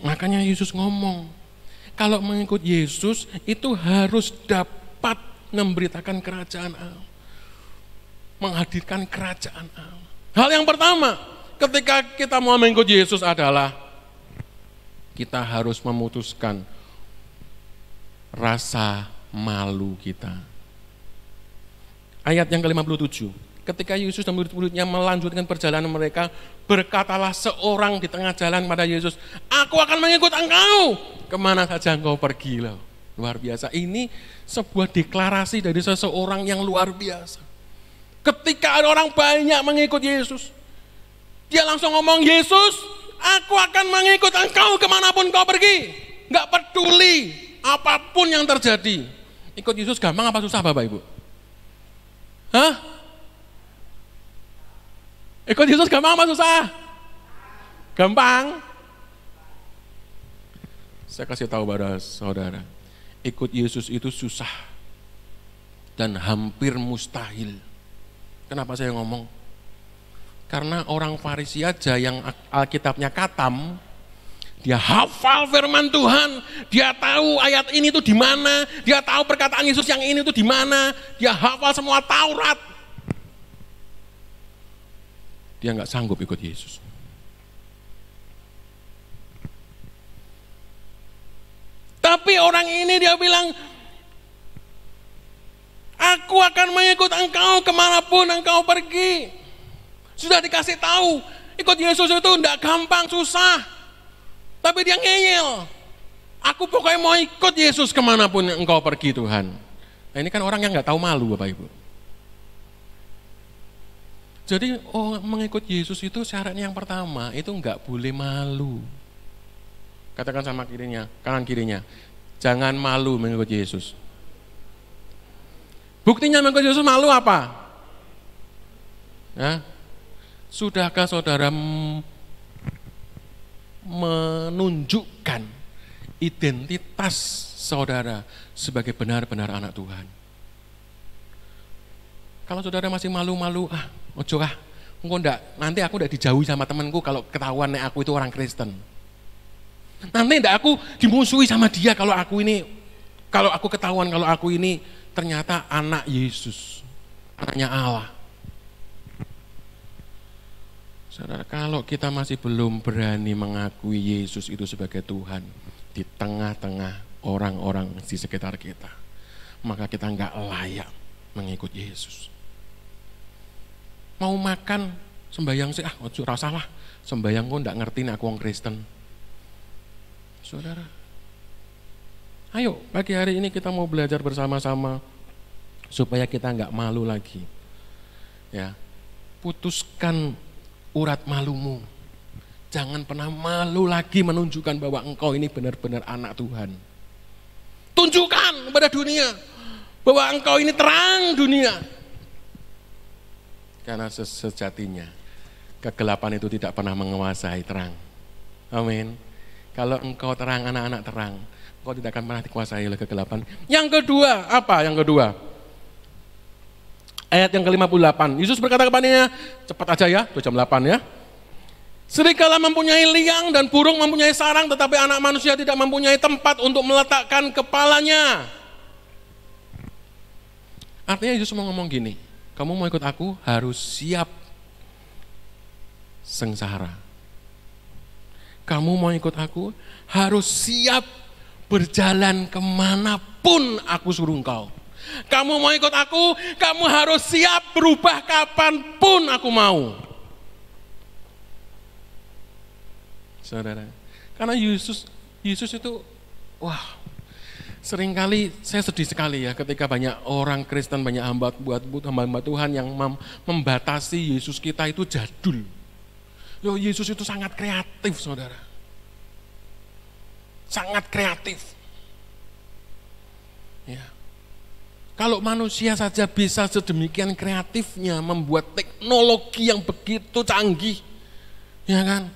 Makanya Yesus ngomong, kalau mengikut Yesus itu harus dapat memberitakan kerajaan Allah. Menghadirkan kerajaan Allah. Hal yang pertama, ketika kita mau mengikut Yesus adalah kita harus memutuskan rasa malu kita. Ayat yang ke-57. Ketika Yesus dan murid-muridnya melanjutkan perjalanan mereka, berkatalah seorang di tengah jalan pada Yesus, aku akan mengikut engkau kemana saja engkau pergi. Loh. Luar biasa. Ini sebuah deklarasi dari seseorang yang luar biasa. Ketika ada orang banyak mengikut Yesus, dia langsung ngomong, Yesus, aku akan mengikut engkau kemanapun kau pergi. Gak peduli apapun yang terjadi. Ikut Yesus gampang apa susah Bapak Ibu? Hah? Ikut Yesus gampang apa susah? Gampang. Saya kasih tahu pada saudara, ikut Yesus itu susah dan hampir mustahil. Kenapa saya ngomong? Karena orang Farisi aja yang Alkitabnya katam, dia hafal firman Tuhan, dia tahu ayat ini tuh di mana, dia tahu perkataan Yesus yang ini tuh di mana, dia hafal semua Taurat. Dia nggak sanggup ikut Yesus. Tapi orang ini dia bilang, aku akan mengikut engkau kemanapun engkau pergi. Sudah dikasih tahu, ikut Yesus itu enggak gampang, susah. Tapi dia ngeyel. Aku pokoknya mau ikut Yesus kemanapun engkau pergi Tuhan. Nah ini kan orang yang enggak tahu malu Bapak Ibu. Jadi mengikut Yesus itu syaratnya yang pertama, itu enggak boleh malu. Katakan sama kirinya, kanan kirinya. Jangan malu mengikut Yesus. Buktinya mengikut Yesus malu apa? Ya. Sudahkah saudara menunjukkan identitas saudara sebagai benar-benar anak Tuhan? Kalau saudara masih malu-malu, ojo nanti aku udah dijauhi sama temanku kalau ketahuan nek aku itu orang Kristen. Nanti ndak aku dimusuhi sama dia kalau aku ketahuan kalau aku ini ternyata anak Yesus, anaknya Allah. Saudara, kalau kita masih belum berani mengakui Yesus itu sebagai Tuhan di tengah-tengah orang-orang di sekitar kita, maka kita nggak layak mengikut Yesus. Mau makan sembayang sih, ojo rasalah sembayang kok ndak ngerti nek aku wong Kristen. Saudara, ayo pagi hari ini kita mau belajar bersama-sama supaya kita nggak malu lagi. Ya, putuskan urat malumu. Jangan pernah malu lagi menunjukkan bahwa engkau ini benar-benar anak Tuhan. Tunjukkan kepada dunia bahwa engkau ini terang dunia. Karena sejatinya kegelapan itu tidak pernah menguasai terang. Amin. Kalau engkau terang, anak-anak terang, engkau tidak akan pernah dikuasai oleh kegelapan. Yang kedua, apa yang kedua? Ayat yang ke-58, Yesus berkata kepadanya, cepat aja ya, 2 jam 8 ya. Serigala mempunyai liang dan burung mempunyai sarang, tetapi anak manusia tidak mempunyai tempat untuk meletakkan kepalanya. Artinya Yesus mau ngomong gini, kamu mau ikut aku harus siap sengsara. Kamu mau ikut aku harus siap berjalan kemanapun aku suruh engkau. Kamu mau ikut aku, kamu harus siap berubah kapanpun aku mau. Saudara, karena Yesus itu, seringkali saya sedih sekali ya ketika banyak orang Kristen, banyak hamba Tuhan yang membatasi Yesus kita itu jadul. Yesus itu sangat kreatif, saudara. Sangat kreatif. Ya. Kalau manusia saja bisa sedemikian kreatifnya membuat teknologi yang begitu canggih, ya kan?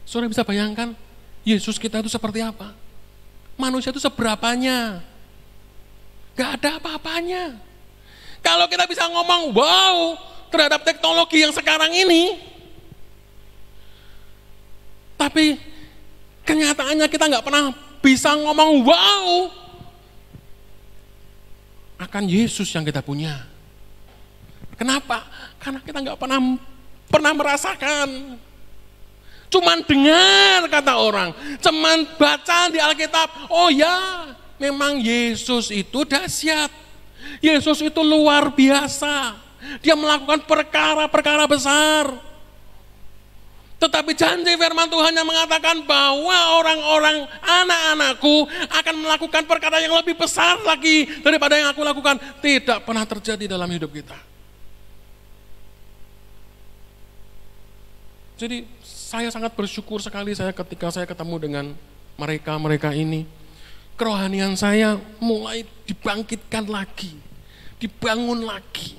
Saudara bisa bayangkan Yesus kita itu seperti apa? Manusia itu seberapanya? Gak ada apa-apanya. Kalau kita bisa ngomong wow terhadap teknologi yang sekarang ini, tapi kenyataannya kita nggak pernah bisa ngomong wow akan Yesus yang kita punya. Kenapa? Karena kita nggak pernah merasakan. Cuman dengar kata orang, cuman baca di Alkitab. Oh ya, memang Yesus itu dahsyat. Yesus itu luar biasa. Dia melakukan perkara-perkara besar. Tetapi janji firman Tuhan yang mengatakan bahwa orang-orang anak-anakku akan melakukan perkara yang lebih besar lagi daripada yang aku lakukan. Tidak pernah terjadi dalam hidup kita. Jadi saya sangat bersyukur sekali ketika saya ketemu dengan mereka ini. Kerohanian saya mulai dibangkitkan lagi, dibangun lagi.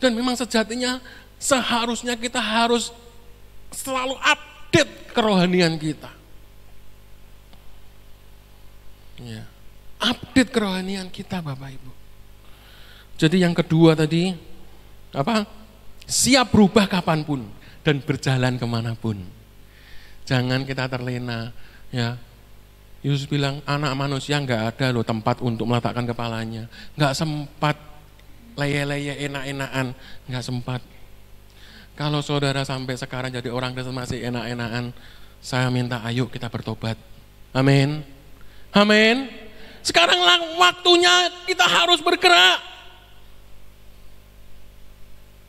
Dan memang sejatinya seharusnya kita harus selalu update kerohanian kita. Ya, update kerohanian kita Bapak Ibu. Jadi yang kedua tadi, apa? Siap berubah kapanpun dan berjalan kemanapun. Jangan kita terlena. Ya, Yesus bilang anak manusia nggak ada loh tempat untuk meletakkan kepalanya. Nggak sempat leye-leye enak-enakan, nggak sempat. Kalau saudara sampai sekarang jadi orang Kristen masih enak-enakan, saya minta ayo kita bertobat. Amin. Amin. Sekarang waktunya kita harus bergerak.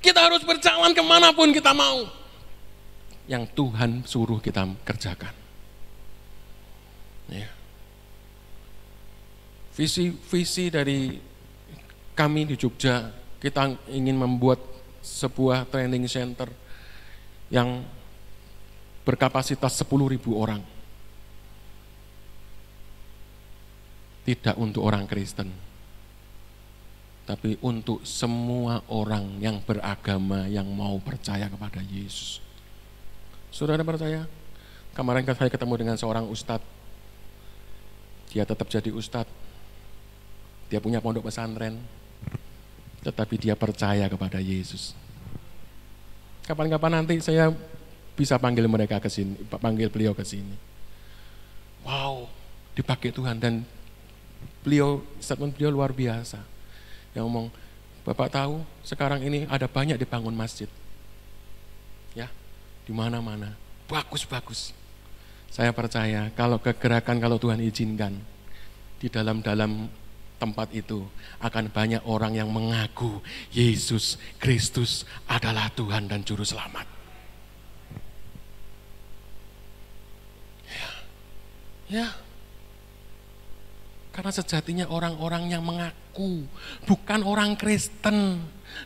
Kita harus berjalan kemanapun kita mau. Yang Tuhan suruh kita kerjakan. Ya. Visi dari kami di Jogja, kita ingin membuat sebuah training center yang berkapasitas 10.000 orang. tidak untuk orang Kristen, tapi untuk semua orang yang beragama yang mau percaya kepada Yesus. Saudara percaya? Kemarin saya ketemu dengan seorang ustadz. Dia tetap jadi ustadz. Dia punya pondok pesantren, tetapi dia percaya kepada Yesus. Kapan-kapan nanti saya bisa panggil mereka ke sini, panggil beliau ke sini. Wow, dipakai Tuhan, dan statement beliau luar biasa. Yang ngomong, Bapak tahu sekarang ini ada banyak dibangun masjid. Ya, di mana-mana. Bagus-bagus. Saya percaya kalau kegerakan, kalau Tuhan izinkan, di dalam tempat itu akan banyak orang yang mengaku Yesus Kristus adalah Tuhan dan Juru Selamat. Ya. Karena sejatinya orang-orang yang mengaku, bukan orang Kristen.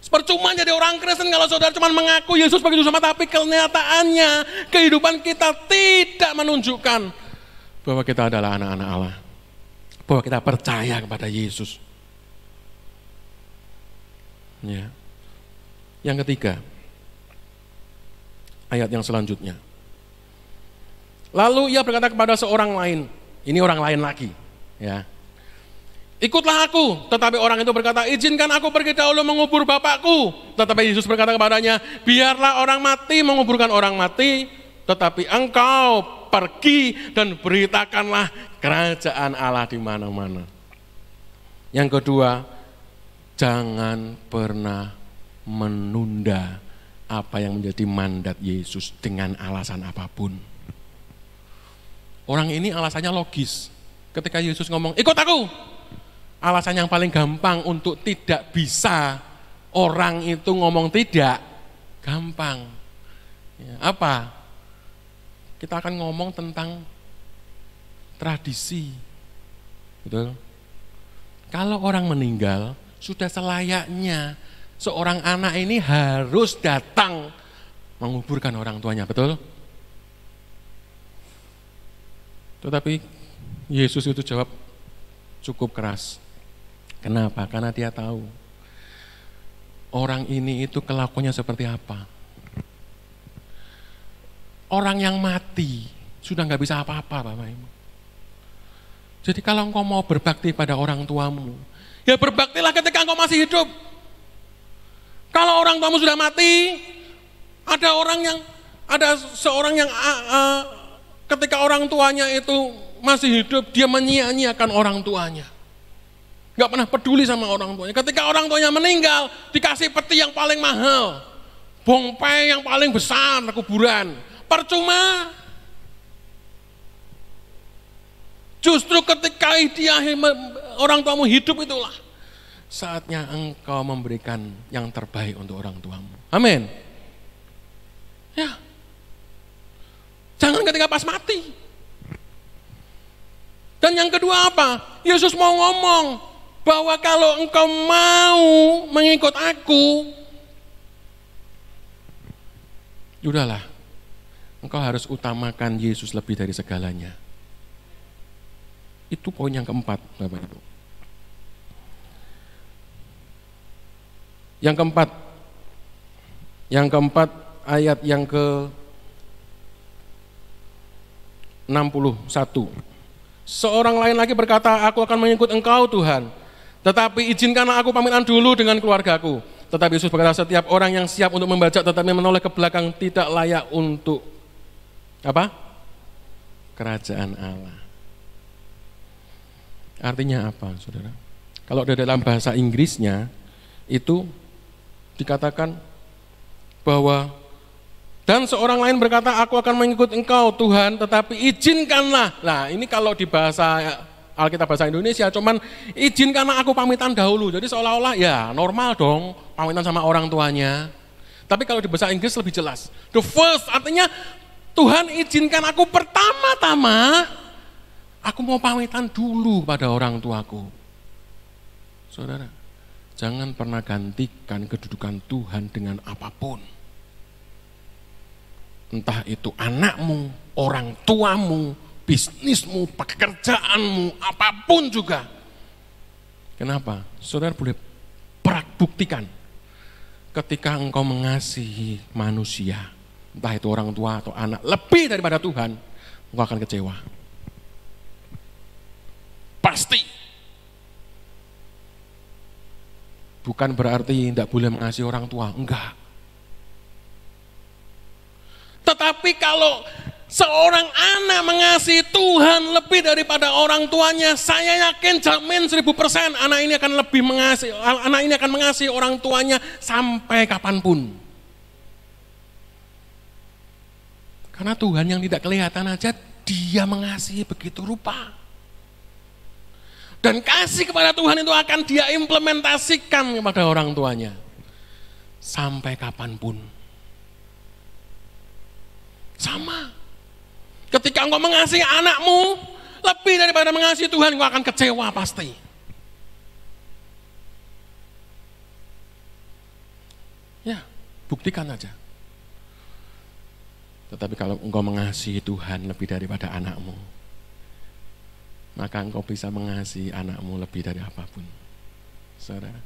Percuma jadi orang Kristen kalau saudara cuma mengaku Yesus sebagai Juru Selamat, tapi kenyataannya kehidupan kita tidak menunjukkan bahwa kita adalah anak-anak Allah, bahwa kita percaya kepada Yesus. Ya. Yang ketiga, ayat yang selanjutnya. Lalu ia berkata kepada seorang lain, ini orang lain lagi, ya. Ikutlah aku, tetapi orang itu berkata, izinkan aku pergi dahulu mengubur bapakku. Tetapi Yesus berkata kepadanya, biarlah orang mati menguburkan orang mati, tetapi engkau pergi dan beritakanlah kerajaan Allah di mana-mana. Yang kedua, jangan pernah menunda apa yang menjadi mandat Yesus dengan alasan apapun. Orang ini alasannya logis. Ketika Yesus ngomong, ikut aku. Alasan yang paling gampang untuk tidak bisa orang itu ngomong tidak, gampang. Ya, apa? Kita akan ngomong tentang tradisi. Betul? Kalau orang meninggal, sudah selayaknya seorang anak ini harus datang menguburkan orang tuanya, betul? Tetapi Yesus itu jawab cukup keras. Kenapa? Karena dia tahu orang ini itu kelakuannya seperti apa. Orang yang mati sudah nggak bisa apa-apa, Bapak Ibu. Jadi kalau engkau mau berbakti pada orang tuamu, ya berbaktilah ketika engkau masih hidup. Kalau orang tuamu sudah mati, ada seorang yang ketika orang tuanya itu masih hidup, dia menyia-nyiakan orang tuanya. Gak pernah peduli sama orang tuanya. Ketika orang tuanya meninggal, dikasih peti yang paling mahal, bongpai yang paling besar, kuburan. Percuma. Justru ketika orang tuamu hidup itulah saatnya engkau memberikan yang terbaik untuk orang tuamu. Amin. Ya. Jangan ketika pas mati. Dan yang kedua apa? Yesus mau ngomong bahwa kalau engkau mau mengikut aku, udahlah, engkau harus utamakan Yesus lebih dari segalanya. Itu poin yang keempat, Bapak Ibu. Yang keempat ayat yang ke-61. Seorang lain lagi berkata, aku akan mengikut engkau Tuhan, tetapi izinkanlah aku pamitan dulu dengan keluargaku. Tetapi Yesus berkata, setiap orang yang siap untuk membajak tetapi menoleh ke belakang tidak layak untuk apa? Kerajaan Allah. Artinya apa, saudara? Kalau dalam bahasa Inggrisnya itu dikatakan bahwa dan seorang lain berkata, aku akan mengikut engkau Tuhan, tetapi izinkanlah. Nah ini kalau di bahasa Alkitab bahasa Indonesia, cuman izinkanlah aku pamitan dahulu. Jadi seolah-olah ya normal dong pamitan sama orang tuanya. Tapi kalau di bahasa Inggris lebih jelas. The first artinya Tuhan izinkan aku pertama-tama, aku mau pamitan dulu pada orang tuaku. Saudara, jangan pernah gantikan kedudukan Tuhan dengan apapun. Entah itu anakmu, orang tuamu, bisnismu, pekerjaanmu, apapun juga. Kenapa? Saudara boleh buktikan ketika engkau mengasihi manusia, entah itu orang tua atau anak, lebih daripada Tuhan, engkau akan kecewa. Pasti. Bukan berarti tidak boleh mengasihi orang tua, enggak. Tetapi kalau seorang anak mengasihi Tuhan lebih daripada orang tuanya, saya yakin jamin 1000% anak ini akan mengasihi orang tuanya sampai kapanpun. Karena Tuhan yang tidak kelihatan aja dia mengasihi begitu rupa. Dan kasih kepada Tuhan itu akan dia implementasikan kepada orang tuanya sampai kapanpun. Sama. Ketika engkau mengasihi anakmu lebih daripada mengasihi Tuhan, engkau akan kecewa pasti. Ya, buktikan aja. Tetapi kalau engkau mengasihi Tuhan lebih daripada anakmu, maka engkau bisa mengasihi anakmu lebih dari apapun. Saudara,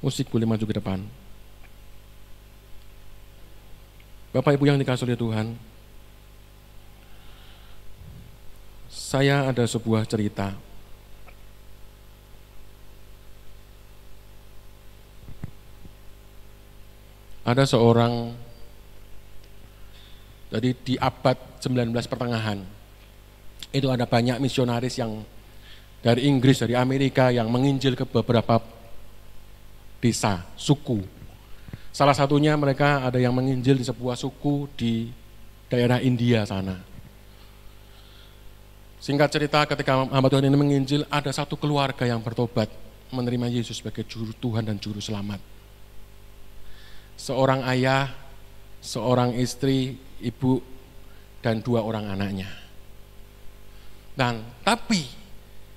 musik boleh maju ke depan. Bapak Ibu yang dikasihi oleh Tuhan, saya ada sebuah cerita. Ada seorang, jadi di abad 19 pertengahan, itu ada banyak misionaris yang dari Inggris, dari Amerika yang menginjil ke beberapa desa, suku. Salah satunya mereka ada yang menginjil di sebuah suku di daerah India sana. Singkat cerita, ketika hamba Tuhan ini menginjil, ada satu keluarga yang bertobat menerima Yesus sebagai juru Tuhan dan juru selamat. Seorang ayah, seorang istri, ibu, dan 2 orang anaknya. Dan tapi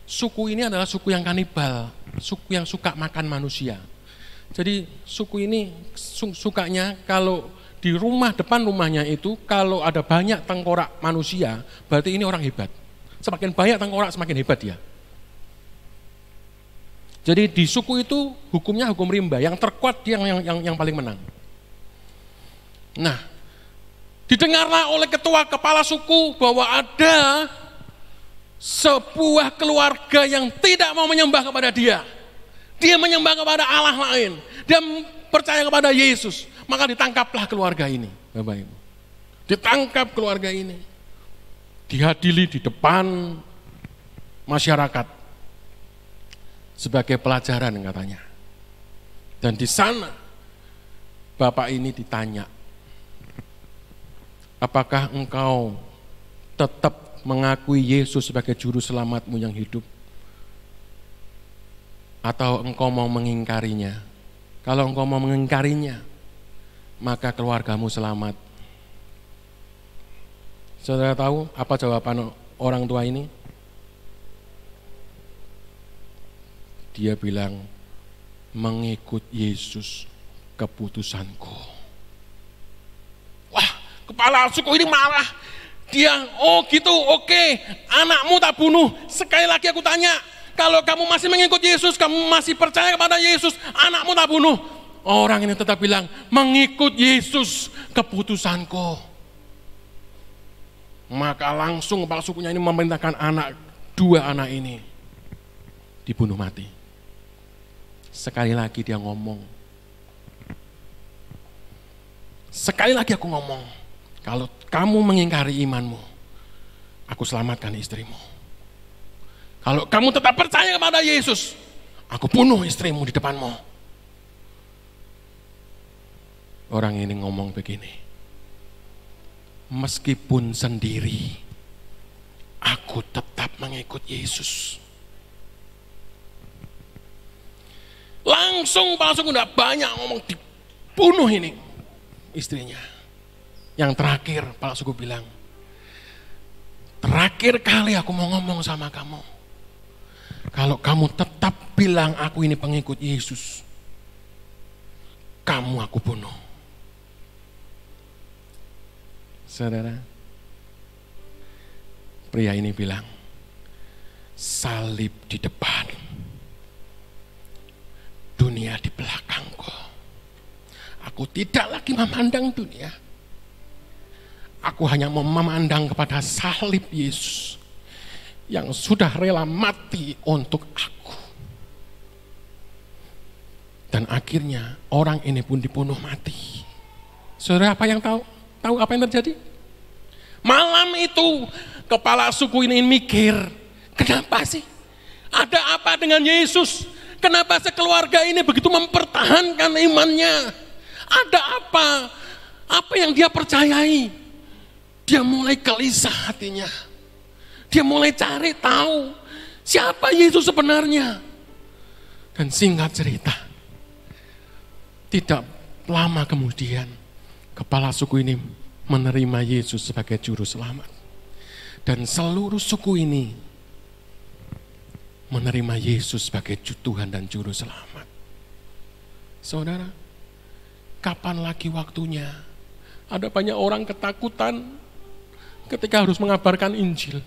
suku ini adalah suku yang kanibal, suku yang suka makan manusia. Jadi suku ini sukanya kalau di depan rumahnya itu kalau ada banyak tengkorak manusia, berarti ini orang hebat. Semakin banyak tengkorak semakin hebat dia. Jadi di suku itu hukumnya hukum rimba, yang terkuat dia yang paling menang. Nah, didengarlah oleh ketua kepala suku bahwa ada sebuah keluarga yang tidak mau menyembah kepada dia. Dia menyembah kepada Allah lain. Dia percaya kepada Yesus. Maka ditangkaplah keluarga ini, Bapak Ibu. Ditangkap keluarga ini. Dihadili di depan masyarakat sebagai pelajaran katanya. Dan di sana bapak ini ditanya, apakah engkau tetap mengakui Yesus sebagai juru selamatmu yang hidup? Atau engkau mau mengingkarinya? Kalau engkau mau mengingkarinya, maka keluargamu selamat. Saudara tahu apa jawaban orang tua ini? Dia bilang, mengikut Yesus keputusanku. Wah, kepala suku ini marah. Dia, oh gitu, oke, anakmu tak bunuh. Sekali lagi aku tanya, kalau kamu masih mengikut Yesus, kamu masih percaya kepada Yesus, anakmu tak bunuh. Orang ini tetap bilang, mengikut Yesus keputusanku. Maka langsung kepala sukunya ini memerintahkan 2 anak ini dibunuh mati. Sekali lagi dia ngomong. Sekali lagi aku ngomong, kalau kamu mengingkari imanmu, aku selamatkan istrimu. Kalau kamu tetap percaya kepada Yesus, aku bunuh istrimu di depanmu. Orang ini ngomong begini, meskipun sendiri, aku tetap mengikut Yesus. Langsung tidak banyak ngomong, dibunuh ini istrinya. Yang terakhir, Pak Suku bilang, terakhir kali aku mau ngomong sama kamu. Kalau kamu tetap bilang aku ini pengikut Yesus, kamu aku bunuh. Saudara, Pria ini bilang, salib di depan, dunia di belakangku. Aku tidak lagi memandang dunia. Aku hanya memandang kepada salib Yesus yang sudah rela mati untuk aku. Dan akhirnya orang ini pun dibunuh mati. Saudara, apa yang tahu? Tahu apa yang terjadi? Malam itu kepala suku ini mikir, kenapa sih? Ada apa dengan Yesus? Kenapa sekeluarga ini begitu mempertahankan imannya? Ada apa? Apa yang dia percayai? Dia mulai gelisah hatinya. Dia mulai cari tahu siapa Yesus sebenarnya. Dan singkat cerita, tidak lama kemudian kepala suku ini menerima Yesus sebagai juru selamat. Dan seluruh suku ini menerima Yesus sebagai Tuhan dan juru selamat. Saudara, kapan lagi waktunya? Ada banyak orang ketakutan ketika harus mengabarkan Injil,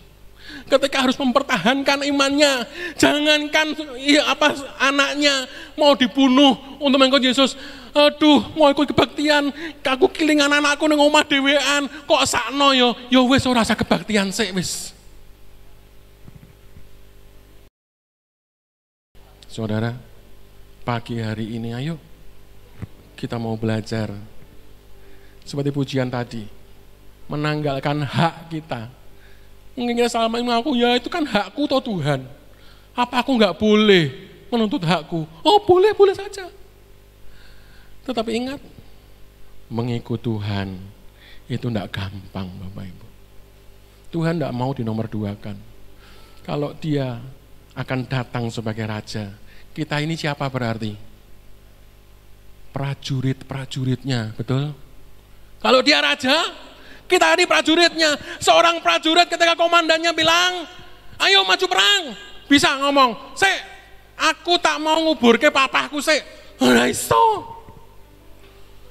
ketika harus mempertahankan imannya. Jangankan anaknya mau dibunuh untuk mengikut Yesus. Aduh, mau ikut kebaktian, aku kilingan anakku nang omah dhewean, kok sakno yo wis ora usah kebaktian sik wis. Saudara, pagi hari ini ayo kita mau belajar seperti pujian tadi, menanggalkan hak kita. Mungkin kita selama ini mengaku, ya itu kan hakku toh Tuhan. Apa aku nggak boleh menuntut hakku? Oh boleh saja. Tetapi ingat, mengikut Tuhan itu tidak gampang Bapak Ibu. Tuhan tidak mau dinomorduakan. Kalau dia akan datang sebagai raja, kita ini siapa berarti? Prajurit-prajuritnya, betul? Kalau dia raja, kita ini prajuritnya. Seorang prajurit ketika komandannya bilang, ayo maju perang, bisa ngomong, "Sik, aku tak mau nguburke papahku sik." Ora iso.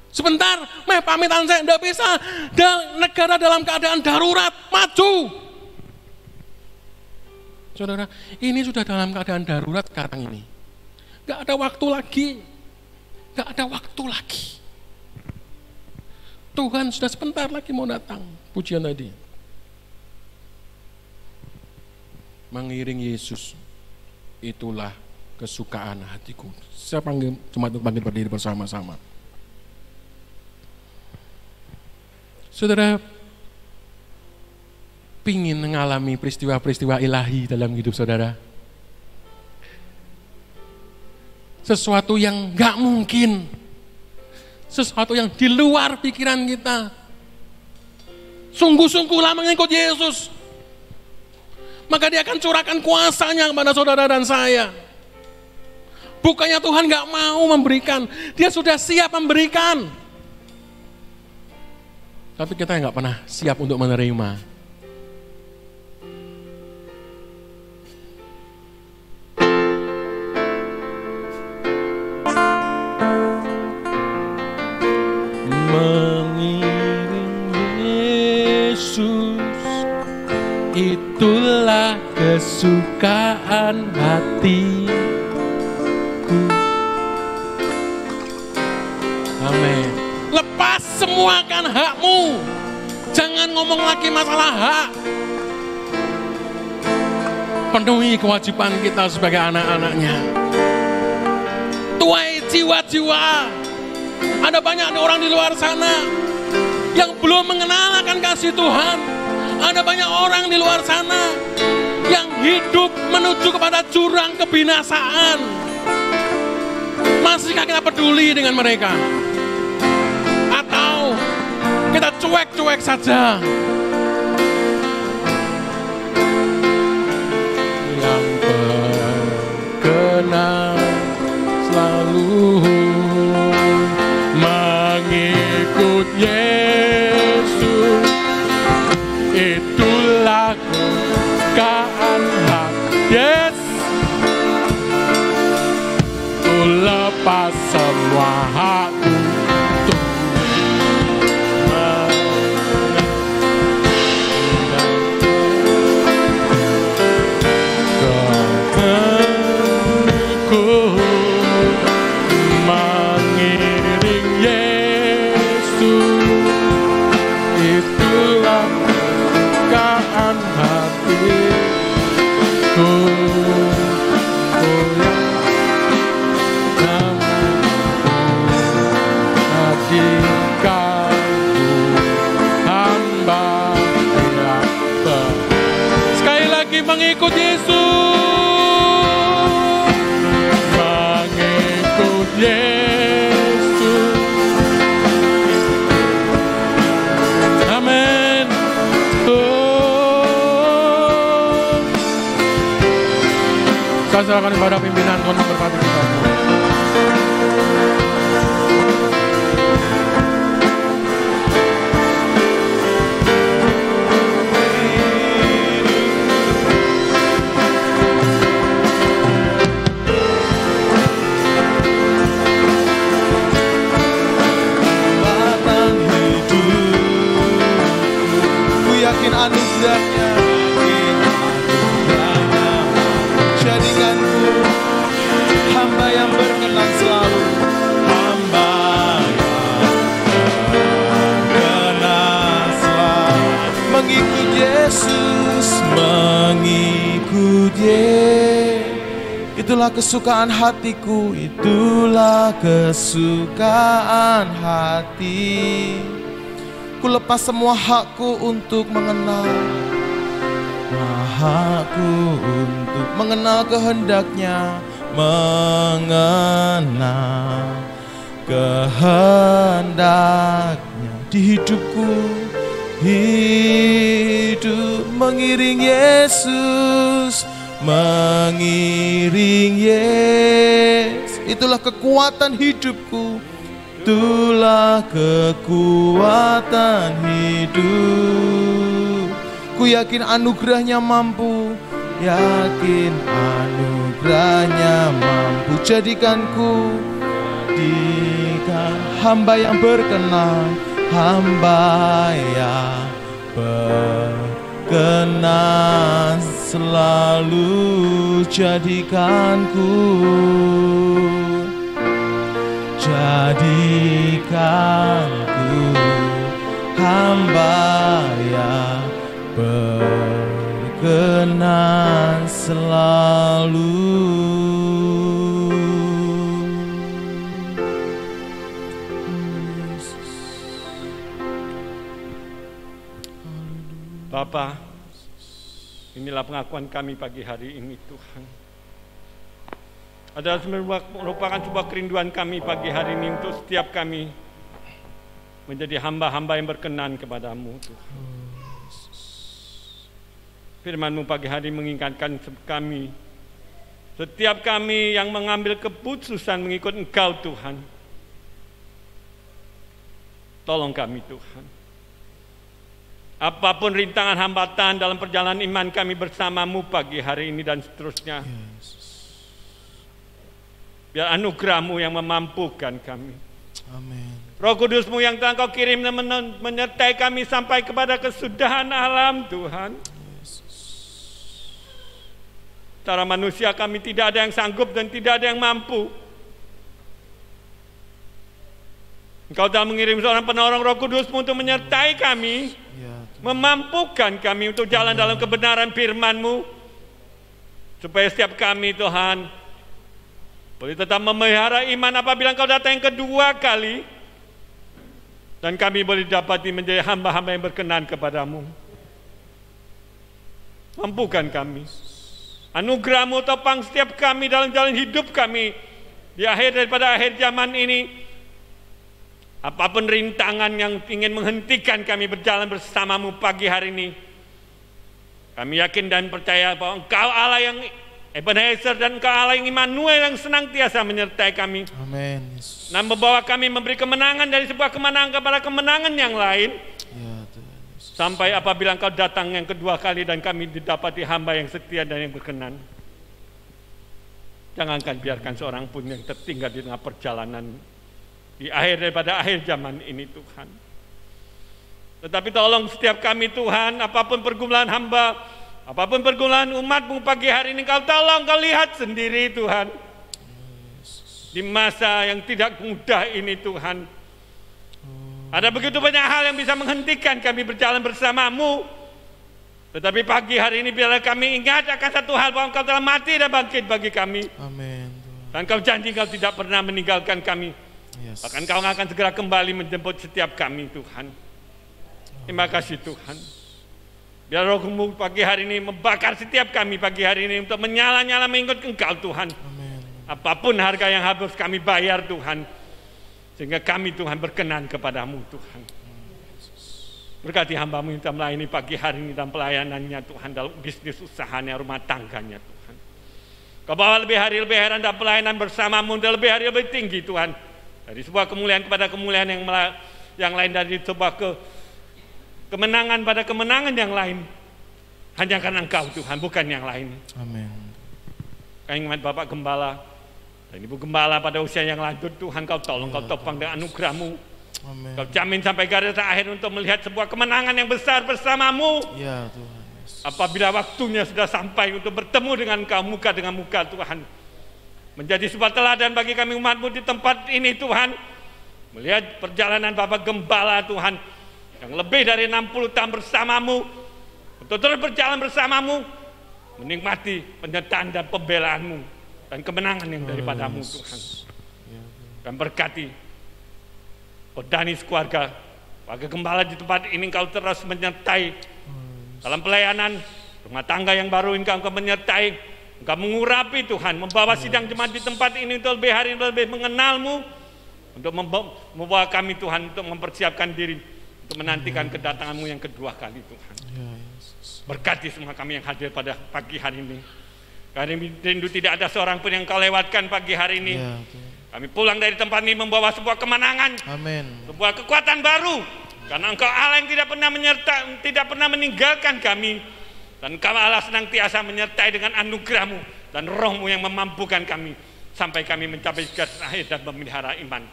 Sebentar, pamitan saya, enggak bisa. Negara dalam keadaan darurat, maju. Saudara, ini sudah dalam keadaan darurat sekarang ini. Enggak ada waktu lagi. Enggak ada waktu lagi. Tuhan sudah sebentar lagi mau datang. Pujian tadi. Mengiring Yesus, itulah kesukaan hatiku. Saya panggil jemaat untuk bangkit berdiri bersama-sama. Saudara, pingin mengalami peristiwa-peristiwa ilahi dalam hidup saudara? Sesuatu yang gak mungkin, sesuatu yang di luar pikiran kita. Sungguh-sungguhlah mengikut Yesus, maka dia akan curahkan kuasanya kepada saudara dan saya. Bukannya Tuhan gak mau memberikan, dia sudah siap memberikan. Tapi kita nggak pernah siap untuk menerima. Mengiring Yesus, itulah kesukaan hatiku. Amin. Lepas semua kan hakmu. Jangan ngomong lagi masalah hak. Penuhi kewajiban kita sebagai anak-anaknya. Tuai jiwa-jiwa. Ada banyak orang di luar sana yang belum mengenal akan kasih Tuhan. Ada banyak orang di luar sana yang hidup menuju kepada jurang kebinasaan. Masihkah kita peduli dengan mereka? Atau kita cuek-cuek saja? Yang berkenan selalu mengikut Yesus, itulah kesukaan hati. Yes, ku lepas semua hakku. Yesus, itulah kesukaan hatiku. Sekali lagi mengikut Yesus, mengikut Yesus. Amin. Saya serahkan kepada pimpinan, Tuhan memberkati kita. Anugerahnya, jadikanku hamba yang berkenan selalu, hamba yang berkenan selalu, mengikut Yesus, mengikut Yesus. Itulah kesukaan hatiku, itulah kesukaan hati. Ku lepas semua hakku untuk mengenal, hakku untuk mengenal kehendaknya, mengenal kehendaknya di hidupku. Hidup mengiring Yesus, mengiring Yesus. Itulah kekuatan hidupku, itulah kekuatan hidup. Ku yakin anugerahnya mampu, yakin anugerahnya mampu jadikanku hamba yang berkenan, hamba yang berkenan selalu jadikanku. Jadikanku hamba yang berkenan selalu. Bapa, inilah pengakuan kami pagi hari ini Tuhan. Adalah merupakan sebuah kerinduan kami pagi hari ini untuk setiap kami menjadi hamba-hamba yang berkenan kepadamu Tuhan. Firman-Mu pagi hari mengingatkan kami, setiap kami yang mengambil keputusan mengikut Engkau Tuhan, tolong kami Tuhan. Apapun rintangan hambatan dalam perjalanan iman kami bersamamu pagi hari ini dan seterusnya, biar anugerah-Mu yang memampukan kami. Amin. Roh Kudus-Mu yang telah Kau kirim menyertai kami sampai kepada kesudahan alam Tuhan. Secara manusia kami tidak ada yang sanggup dan tidak ada yang mampu. Engkau telah mengirim seorang penolong Roh Kudus-Mu untuk menyertai kami, memampukan kami untuk jalan dalam kebenaran firman-Mu, supaya setiap kami Tuhan boleh tetap memelihara iman apabila Engkau datang yang kedua kali, dan kami boleh dapati menjadi hamba-hamba yang berkenan kepadamu. Mampukan kami, anugerah-Mu topang setiap kami dalam jalan hidup kami di akhir daripada akhir zaman ini. Apapun rintangan yang ingin menghentikan kami berjalan bersama-Mu pagi hari ini, kami yakin dan percaya bahwa Engkau Allah yang Ebenezer dan Engkau Allah yang Immanuel yang senantiasa menyertai kami. Amin. Dan membawa kami memberi kemenangan dari sebuah kemenangan kepada kemenangan yang lain. Sampai apabila Engkau datang yang kedua kali dan kami didapati hamba yang setia dan yang berkenan. Jangankan biarkan seorang pun yang tertinggal di tengah perjalanan di akhir daripada akhir zaman ini Tuhan. Tetapi tolong setiap kami Tuhan, apapun pergumulan hamba, apapun pergumulan umat-Mu pagi hari ini, Kau tolong, Kau lihat sendiri Tuhan. Di masa yang tidak mudah ini Tuhan, Ada begitu banyak hal yang bisa menghentikan kami berjalan bersamamu. Tetapi pagi hari ini biarlah kami ingat akan satu hal, bahwa Engkau telah mati dan bangkit bagi kami. Amin. Dan Kau janji Kau tidak pernah meninggalkan kami. Yes. Bahkan Kau akan segera kembali menjemput setiap kami, Tuhan. Terima kasih Tuhan. Biar Roh-Mu pagi hari ini membakar setiap kami pagi hari ini untuk menyala-nyala mengikut Engkau, Tuhan. Amin. Apapun harga yang harus kami bayar, Tuhan, sehingga kami, Tuhan, berkenan kepadamu, Tuhan. Berkati hamba-Mu yang telah melayani pagi hari ini dalam pelayanannya, Tuhan, dalam bisnis usahanya, rumah tangganya, Tuhan. Kau bawa lebih hari lebih heran dalam pelayanan bersama-Mu, dan lebih hari lebih tinggi, Tuhan. Dari sebuah kemuliaan kepada kemuliaan yang lain, dari sebuah kemenangan pada kemenangan yang lain. Hanya karena Engkau, Tuhan, bukan yang lain. Amin. Kami ingat Bapak Gembala dan Ibu Gembala pada usia yang lanjut, Tuhan, Kau tolong, Kau topang dengan anugerah-Mu. Amin. Kau jamin sampai garis akhir untuk melihat sebuah kemenangan yang besar bersama-Mu. Ya Tuhan. Yes. Apabila waktunya sudah sampai untuk bertemu dengan Kau muka dengan muka, Tuhan. Menjadi sebuah teladan bagi kami umat-Mu di tempat ini, Tuhan. Melihat perjalanan Bapak Gembala, Tuhan, yang lebih dari 60 tahun bersama-Mu, untuk terus berjalan bersama-Mu, menikmati penyertaan dan pembelaan-Mu dan kemenangan yang daripada-Mu, Tuhan. Dan berkati Danis keluarga, warga Gembala di tempat ini, Engkau terus menyertai dalam pelayanan rumah tangga yang baru ini, Engkau menyertai, Engkau mengurapi, Tuhan, membawa sidang jemaat di tempat ini untuk lebih hari lebih mengenal-Mu, untuk membawa kami, Tuhan, untuk mempersiapkan diri untuk menantikan kedatangan-Mu yang kedua kali, Tuhan. Berkati semua kami yang hadir pada pagi hari ini. Kami rindu tidak ada seorang pun yang Kau lewatkan pagi hari ini. Ya, kami pulang dari tempat ini membawa sebuah kemenangan, amin. sebuah kekuatan baru. Karena Engkau Allah yang tidak pernah tidak pernah meninggalkan kami. Dan Engkau Allah senantiasa menyertai dengan anugerah-Mu dan Roh-Mu yang memampukan kami sampai kami mencapai garis akhir dan memelihara iman.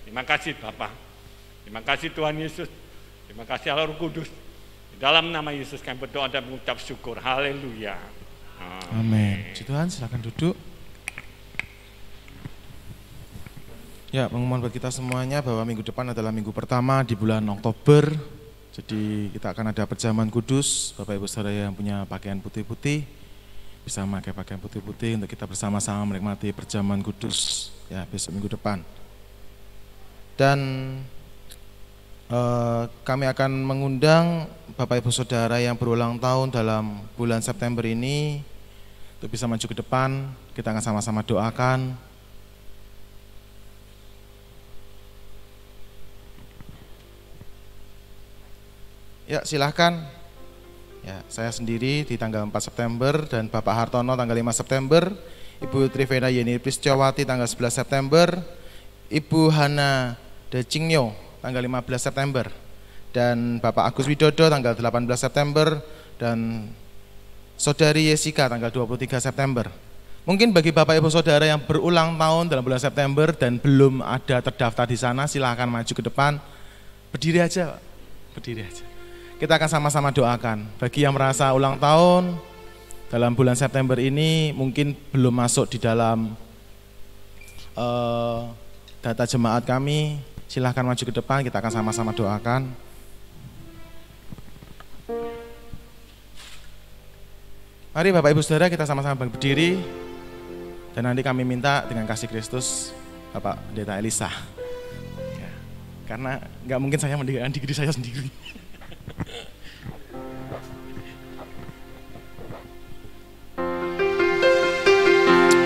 Terima kasih Bapa. Terima kasih Tuhan Yesus. Terima kasih Allah Roh Kudus. Di dalam nama Yesus kami berdoa dan mengucap syukur. Haleluya. Amin. Puji Tuhan, silakan duduk. Ya, pengumuman buat kita semuanya bahwa minggu depan adalah minggu pertama di bulan Oktober. Jadi kita akan ada perjamuan kudus. Bapak Ibu Saudara yang punya pakaian putih-putih bisa memakai pakaian putih-putih untuk kita bersama-sama menikmati perjamuan kudus ya besok minggu depan. Dan kami akan mengundang Bapak Ibu Saudara yang berulang tahun dalam bulan September ini untuk bisa maju ke depan. Kita akan sama-sama doakan. Ya, silahkan. Ya, saya sendiri di tanggal 4 September dan Bapak Hartono tanggal 5 September, Ibu Trivena Yeni Priscawati tanggal 11 September, Ibu Hana Dacingyo tanggal 15 September, dan Bapak Agus Widodo tanggal 18 September, dan Saudari Yesika tanggal 23 September. Mungkin bagi Bapak Ibu Saudara yang berulang tahun dalam bulan September dan belum ada terdaftar di sana, silahkan maju ke depan. Berdiri aja, Pak. Berdiri aja. Kita akan sama-sama doakan. Bagi yang merasa ulang tahun dalam bulan September ini mungkin belum masuk di dalam data jemaat kami, silahkan maju ke depan, kita akan sama-sama doakan. Mari Bapak Ibu Saudara kita sama-sama berdiri. Dan nanti kami minta dengan kasih Kristus Bapak Pendeta Elisa ya, karena nggak mungkin saya mendirikan diri saya sendiri.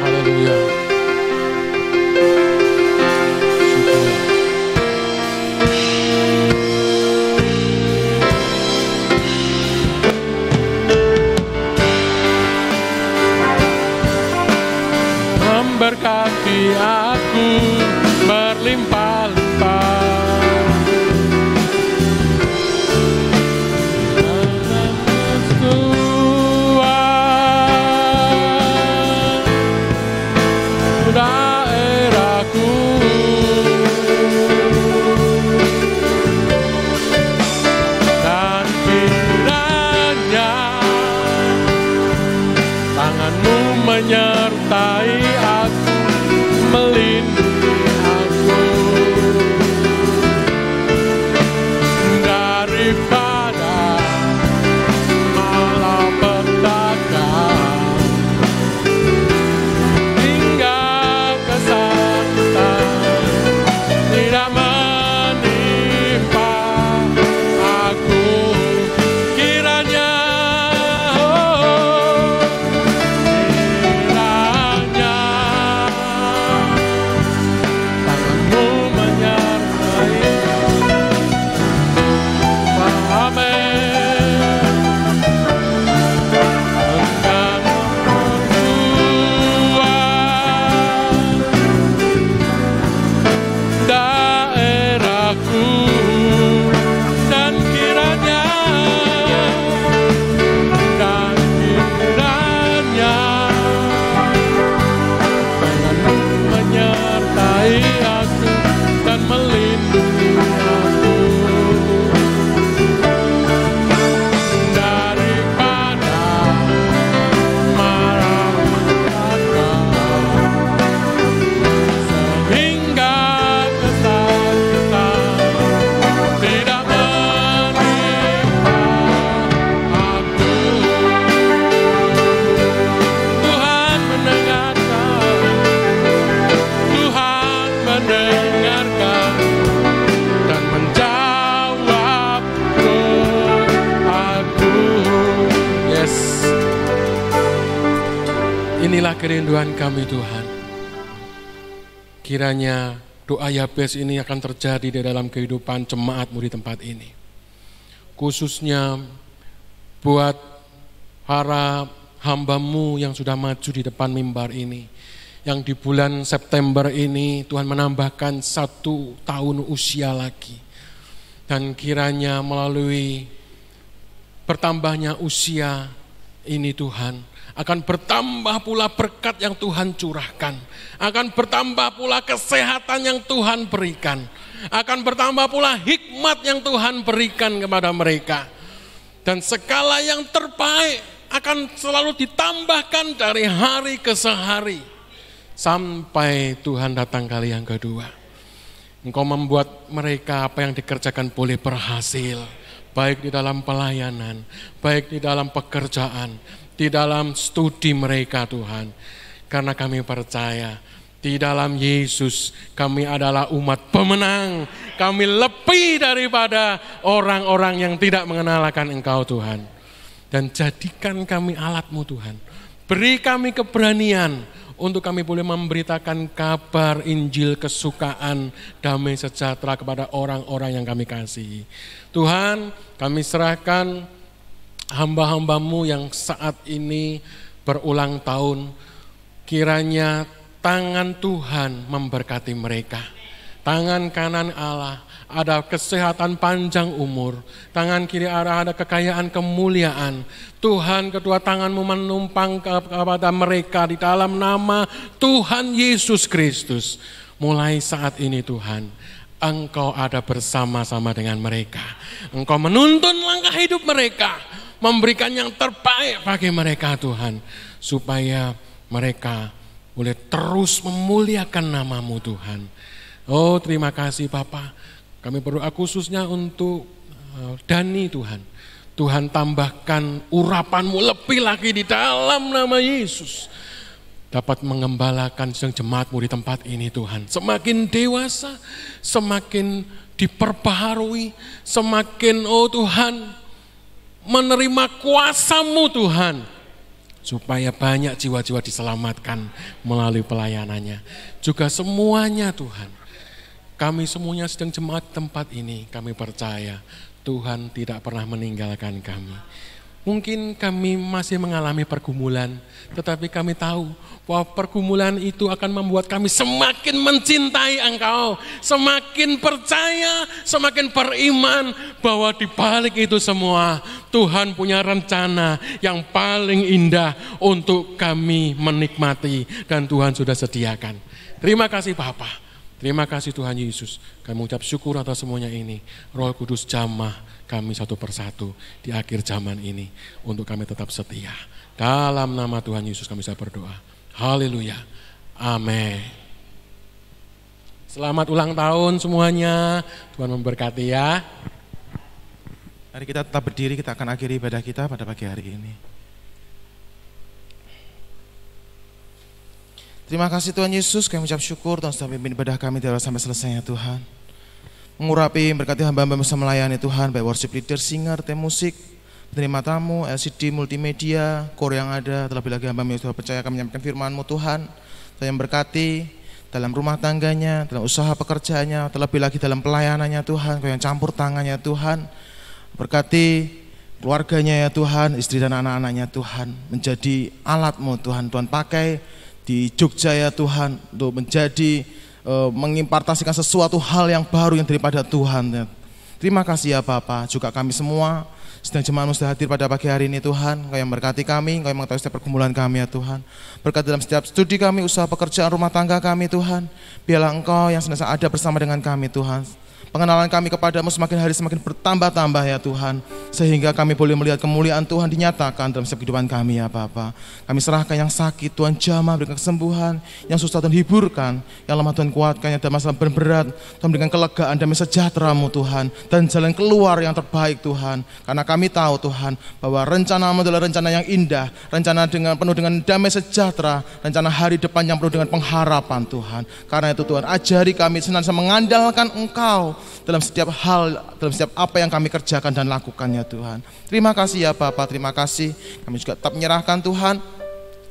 Haleluya. Memberkati aku berlimpah-limpah. inilah kerinduan kami Tuhan. Kiranya doa Yabes ini akan terjadi di dalam kehidupan jemaat-Mu di tempat ini. Khususnya buat para hamba-Mu yang sudah maju di depan mimbar ini. Yang di bulan September ini Tuhan menambahkan 1 tahun usia lagi. Dan kiranya melalui bertambahnya usia ini Tuhan, akan bertambah pula berkat yang Tuhan curahkan, akan bertambah pula kesehatan yang Tuhan berikan, akan bertambah pula hikmat yang Tuhan berikan kepada mereka. Dan segala yang terbaik akan selalu ditambahkan dari hari ke hari, sampai Tuhan datang kali yang kedua. Engkau membuat mereka apa yang dikerjakan boleh berhasil, baik di dalam pelayanan, baik di dalam pekerjaan, di dalam studi mereka Tuhan. Karena kami percaya di dalam Yesus kami adalah umat pemenang. Kami lebih daripada orang-orang yang tidak mengenalkan Engkau Tuhan. Dan jadikan kami alat-Mu Tuhan. Beri kami keberanian untuk kami boleh memberitakan kabar Injil kesukaan damai sejahtera kepada orang-orang yang kami kasihi. Tuhan, kami serahkan hamba-hamba-Mu yang saat ini berulang tahun, kiranya tangan Tuhan memberkati mereka. Tangan kanan Allah ada kesehatan panjang umur, tangan kiri Allah ada kekayaan kemuliaan. Tuhan, kedua tangan-Mu menumpang kepada mereka di dalam nama Tuhan Yesus Kristus. Mulai saat ini Tuhan, Engkau ada bersama-sama dengan mereka. Engkau menuntun langkah hidup mereka, memberikan yang terbaik bagi mereka Tuhan, supaya mereka boleh terus memuliakan nama-Mu Tuhan. Oh, terima kasih Bapa. Kami berdoa khususnya untuk Dani Tuhan. Tuhan tambahkan urapan-Mu lebih lagi di dalam nama Yesus. Dapat mengembalakan sedang jemaat-Mu di tempat ini Tuhan. Semakin dewasa, semakin diperbaharui, semakin Tuhan menerima kuasa-Mu Tuhan. Supaya banyak jiwa-jiwa diselamatkan melalui pelayanannya. Juga semuanya Tuhan. Kami semuanya sedang jemaat tempat ini, kami percaya Tuhan tidak pernah meninggalkan kami. Mungkin kami masih mengalami pergumulan, tetapi kami tahu bahwa pergumulan itu akan membuat kami semakin mencintai Engkau, semakin percaya, semakin beriman bahwa di balik itu semua Tuhan punya rencana yang paling indah untuk kami menikmati dan Tuhan sudah sediakan. Terima kasih Bapa. Terima kasih Tuhan Yesus. Kami mengucap syukur atas semuanya ini. Roh Kudus jamah kami satu persatu di akhir zaman ini. Untuk kami tetap setia. Dalam nama Tuhan Yesus kami bisa berdoa. Haleluya. Amin. Selamat ulang tahun semuanya. Tuhan memberkati ya. Mari kita tetap berdiri, kita akan akhiri ibadah kita pada pagi hari ini. Terima kasih Tuhan Yesus, kami ucap syukur Tuhan sudah memimpin ibadah kami dari awal sampai selesainya Tuhan. Mengurapi, berkati hamba-hamba bisa melayani Tuhan, baik worship leader, singer, tim musik, penerima tamu, LCD, multimedia, core yang ada, terlebih lagi hamba-hamba yang sudah percaya kami menyampaikan firman-Mu Tuhan. Tuhan yang berkati dalam rumah tangganya, dalam usaha pekerjaannya, terlebih lagi dalam pelayanannya Tuhan, Kau yang campur tangannya Tuhan. Berkati keluarganya ya Tuhan, istri dan anak-anaknya Tuhan, menjadi alat-Mu Tuhan. Tuhan pakai di Jogja ya Tuhan untuk menjadi mengimpartasikan sesuatu hal yang baru yang daripada Tuhan. Terima kasih ya Bapa. Juga kami semua sedang jemaat-Mu sudah hadir pada pagi hari ini Tuhan. Kau yang berkati kami, Kau yang mengetahui setiap pergumulan kami ya Tuhan. Berkati dalam setiap studi kami, usaha pekerjaan rumah tangga kami Tuhan. Biarlah Engkau yang senantiasa ada bersama dengan kami Tuhan. Pengenalan kami kepadamu semakin hari semakin bertambah-tambah ya Tuhan. Sehingga kami boleh melihat kemuliaan Tuhan dinyatakan dalam setiap kehidupan kami ya Bapa. Kami serahkan yang sakit Tuhan jamah, berikan kesembuhan. Yang susah Tuhan hiburkan. Yang lemah Tuhan kuatkan, yang ada masalah berat Tuhan berikan kelegaan damai sejahtera-Mu Tuhan. Dan jalan keluar yang terbaik Tuhan. Karena kami tahu Tuhan bahwa rencana-Mu adalah rencana yang indah. Rencana penuh dengan damai sejahtera. Rencana hari depan yang penuh dengan pengharapan Tuhan. Karena itu Tuhan ajari kami senantiasa mengandalkan Engkau dalam setiap hal, dalam setiap apa yang kami kerjakan dan lakukan ya Tuhan. Terima kasih ya Bapa, terima kasih. Kami juga tetap menyerahkan Tuhan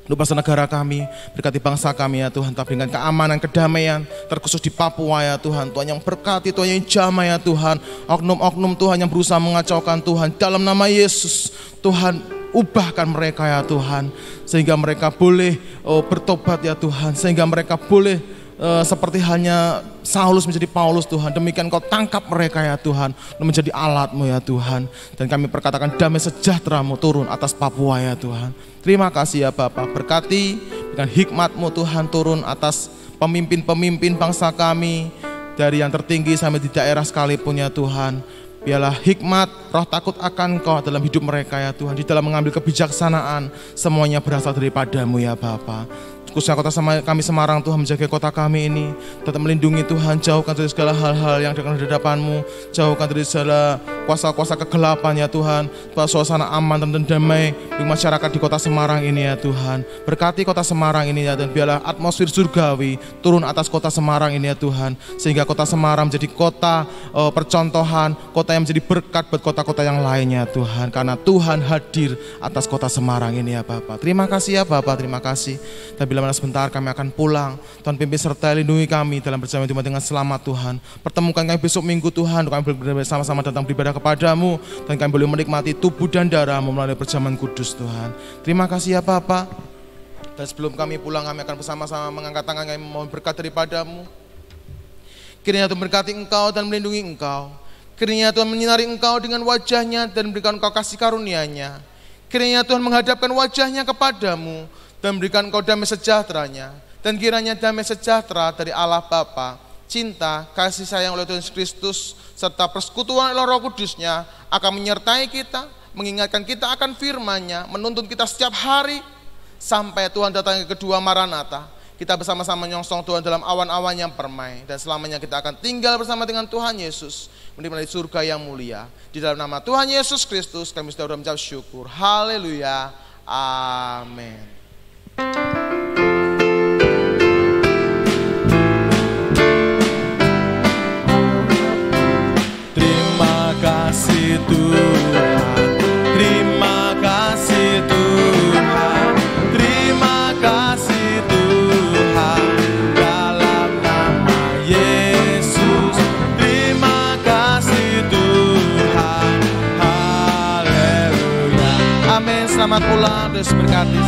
Untuk bangsa negara kami, berkati bangsa kami ya Tuhan, tapi dengan keamanan, kedamaian, terkhusus di Papua ya Tuhan. Tuhan yang berkati, Tuhan yang jamah ya Tuhan. Oknum-oknum Tuhan yang berusaha mengacaukan Tuhan, dalam nama Yesus, Tuhan ubahkan mereka ya Tuhan. Sehingga mereka boleh bertobat ya Tuhan. Sehingga mereka boleh seperti halnya Saulus menjadi Paulus Tuhan. Demikian Kau tangkap mereka ya Tuhan, menjadi alat-Mu ya Tuhan. Dan kami perkatakan damai sejahtera-Mu turun atas Papua ya Tuhan. Terima kasih ya Bapa, berkati dengan hikmat-Mu Tuhan turun atas pemimpin-pemimpin bangsa kami, dari yang tertinggi sampai di daerah sekalipun ya Tuhan. Biarlah hikmat, roh takut akan Kau dalam hidup mereka ya Tuhan. Di dalam mengambil kebijaksanaan, semuanya berasal daripada-Mu ya Bapa. Khususnya kota kami Semarang Tuhan, menjaga kota kami ini, tetap melindungi Tuhan, jauhkan dari segala hal-hal yang dekat di hadapan-Mu, jauhkan dari segala kuasa-kuasa kegelapan ya Tuhan, suasana aman dan damai di masyarakat di kota Semarang ini ya Tuhan. Berkati kota Semarang ini ya, dan biarlah atmosfer surgawi turun atas kota Semarang ini ya Tuhan, sehingga kota Semarang menjadi kota percontohan, kota yang menjadi berkat buat kota-kota yang lainnya Tuhan, karena Tuhan hadir atas kota Semarang ini ya Bapak. Terima kasih ya Bapak, terima kasih. Dan bila mana sebentar kami akan pulang, Tuhan pimpin serta lindungi kami dalam berjalan dengan selamat Tuhan. Pertemukan kami besok minggu Tuhan, kami boleh bersama-sama datang beribadah kepada-Mu, dan kami boleh menikmati tubuh dan darah-Mu melalui perjamuan kudus Tuhan. Terima kasih ya Bapa. Dan sebelum kami pulang, kami akan bersama-sama mengangkat tangan kami mohon berkat daripada-Mu. Kiranya Tuhan berkati Engkau dan melindungi Engkau. Kiranya Tuhan menyinari Engkau dengan wajah-Nya dan memberikan Engkau kasih karunia-Nya. Kiranya Tuhan menghadapkan wajah-Nya kepadamu dan memberikan Engkau damai sejahtera-Nya. Dan kiranya damai sejahtera dari Allah Bapa, cinta, kasih sayang oleh Tuhan Yesus Kristus, serta persekutuan oleh Roh Kudus-Nya akan menyertai kita, mengingatkan kita akan firman-Nya, menuntun kita setiap hari sampai Tuhan datang yang kedua Maranatha. Kita bersama-sama menyongsong Tuhan dalam awan-awan yang permai, dan selamanya kita akan tinggal bersama dengan Tuhan Yesus menikmati surga yang mulia. Di dalam nama Tuhan Yesus Kristus kami sudah mengucap syukur. Haleluya. Amin. Terima kasih Tuhan, terima kasih Tuhan, terima kasih Tuhan, dalam nama Yesus. Terima kasih Tuhan, haleluya. Amin. Selamat pulang, Yesus berkati.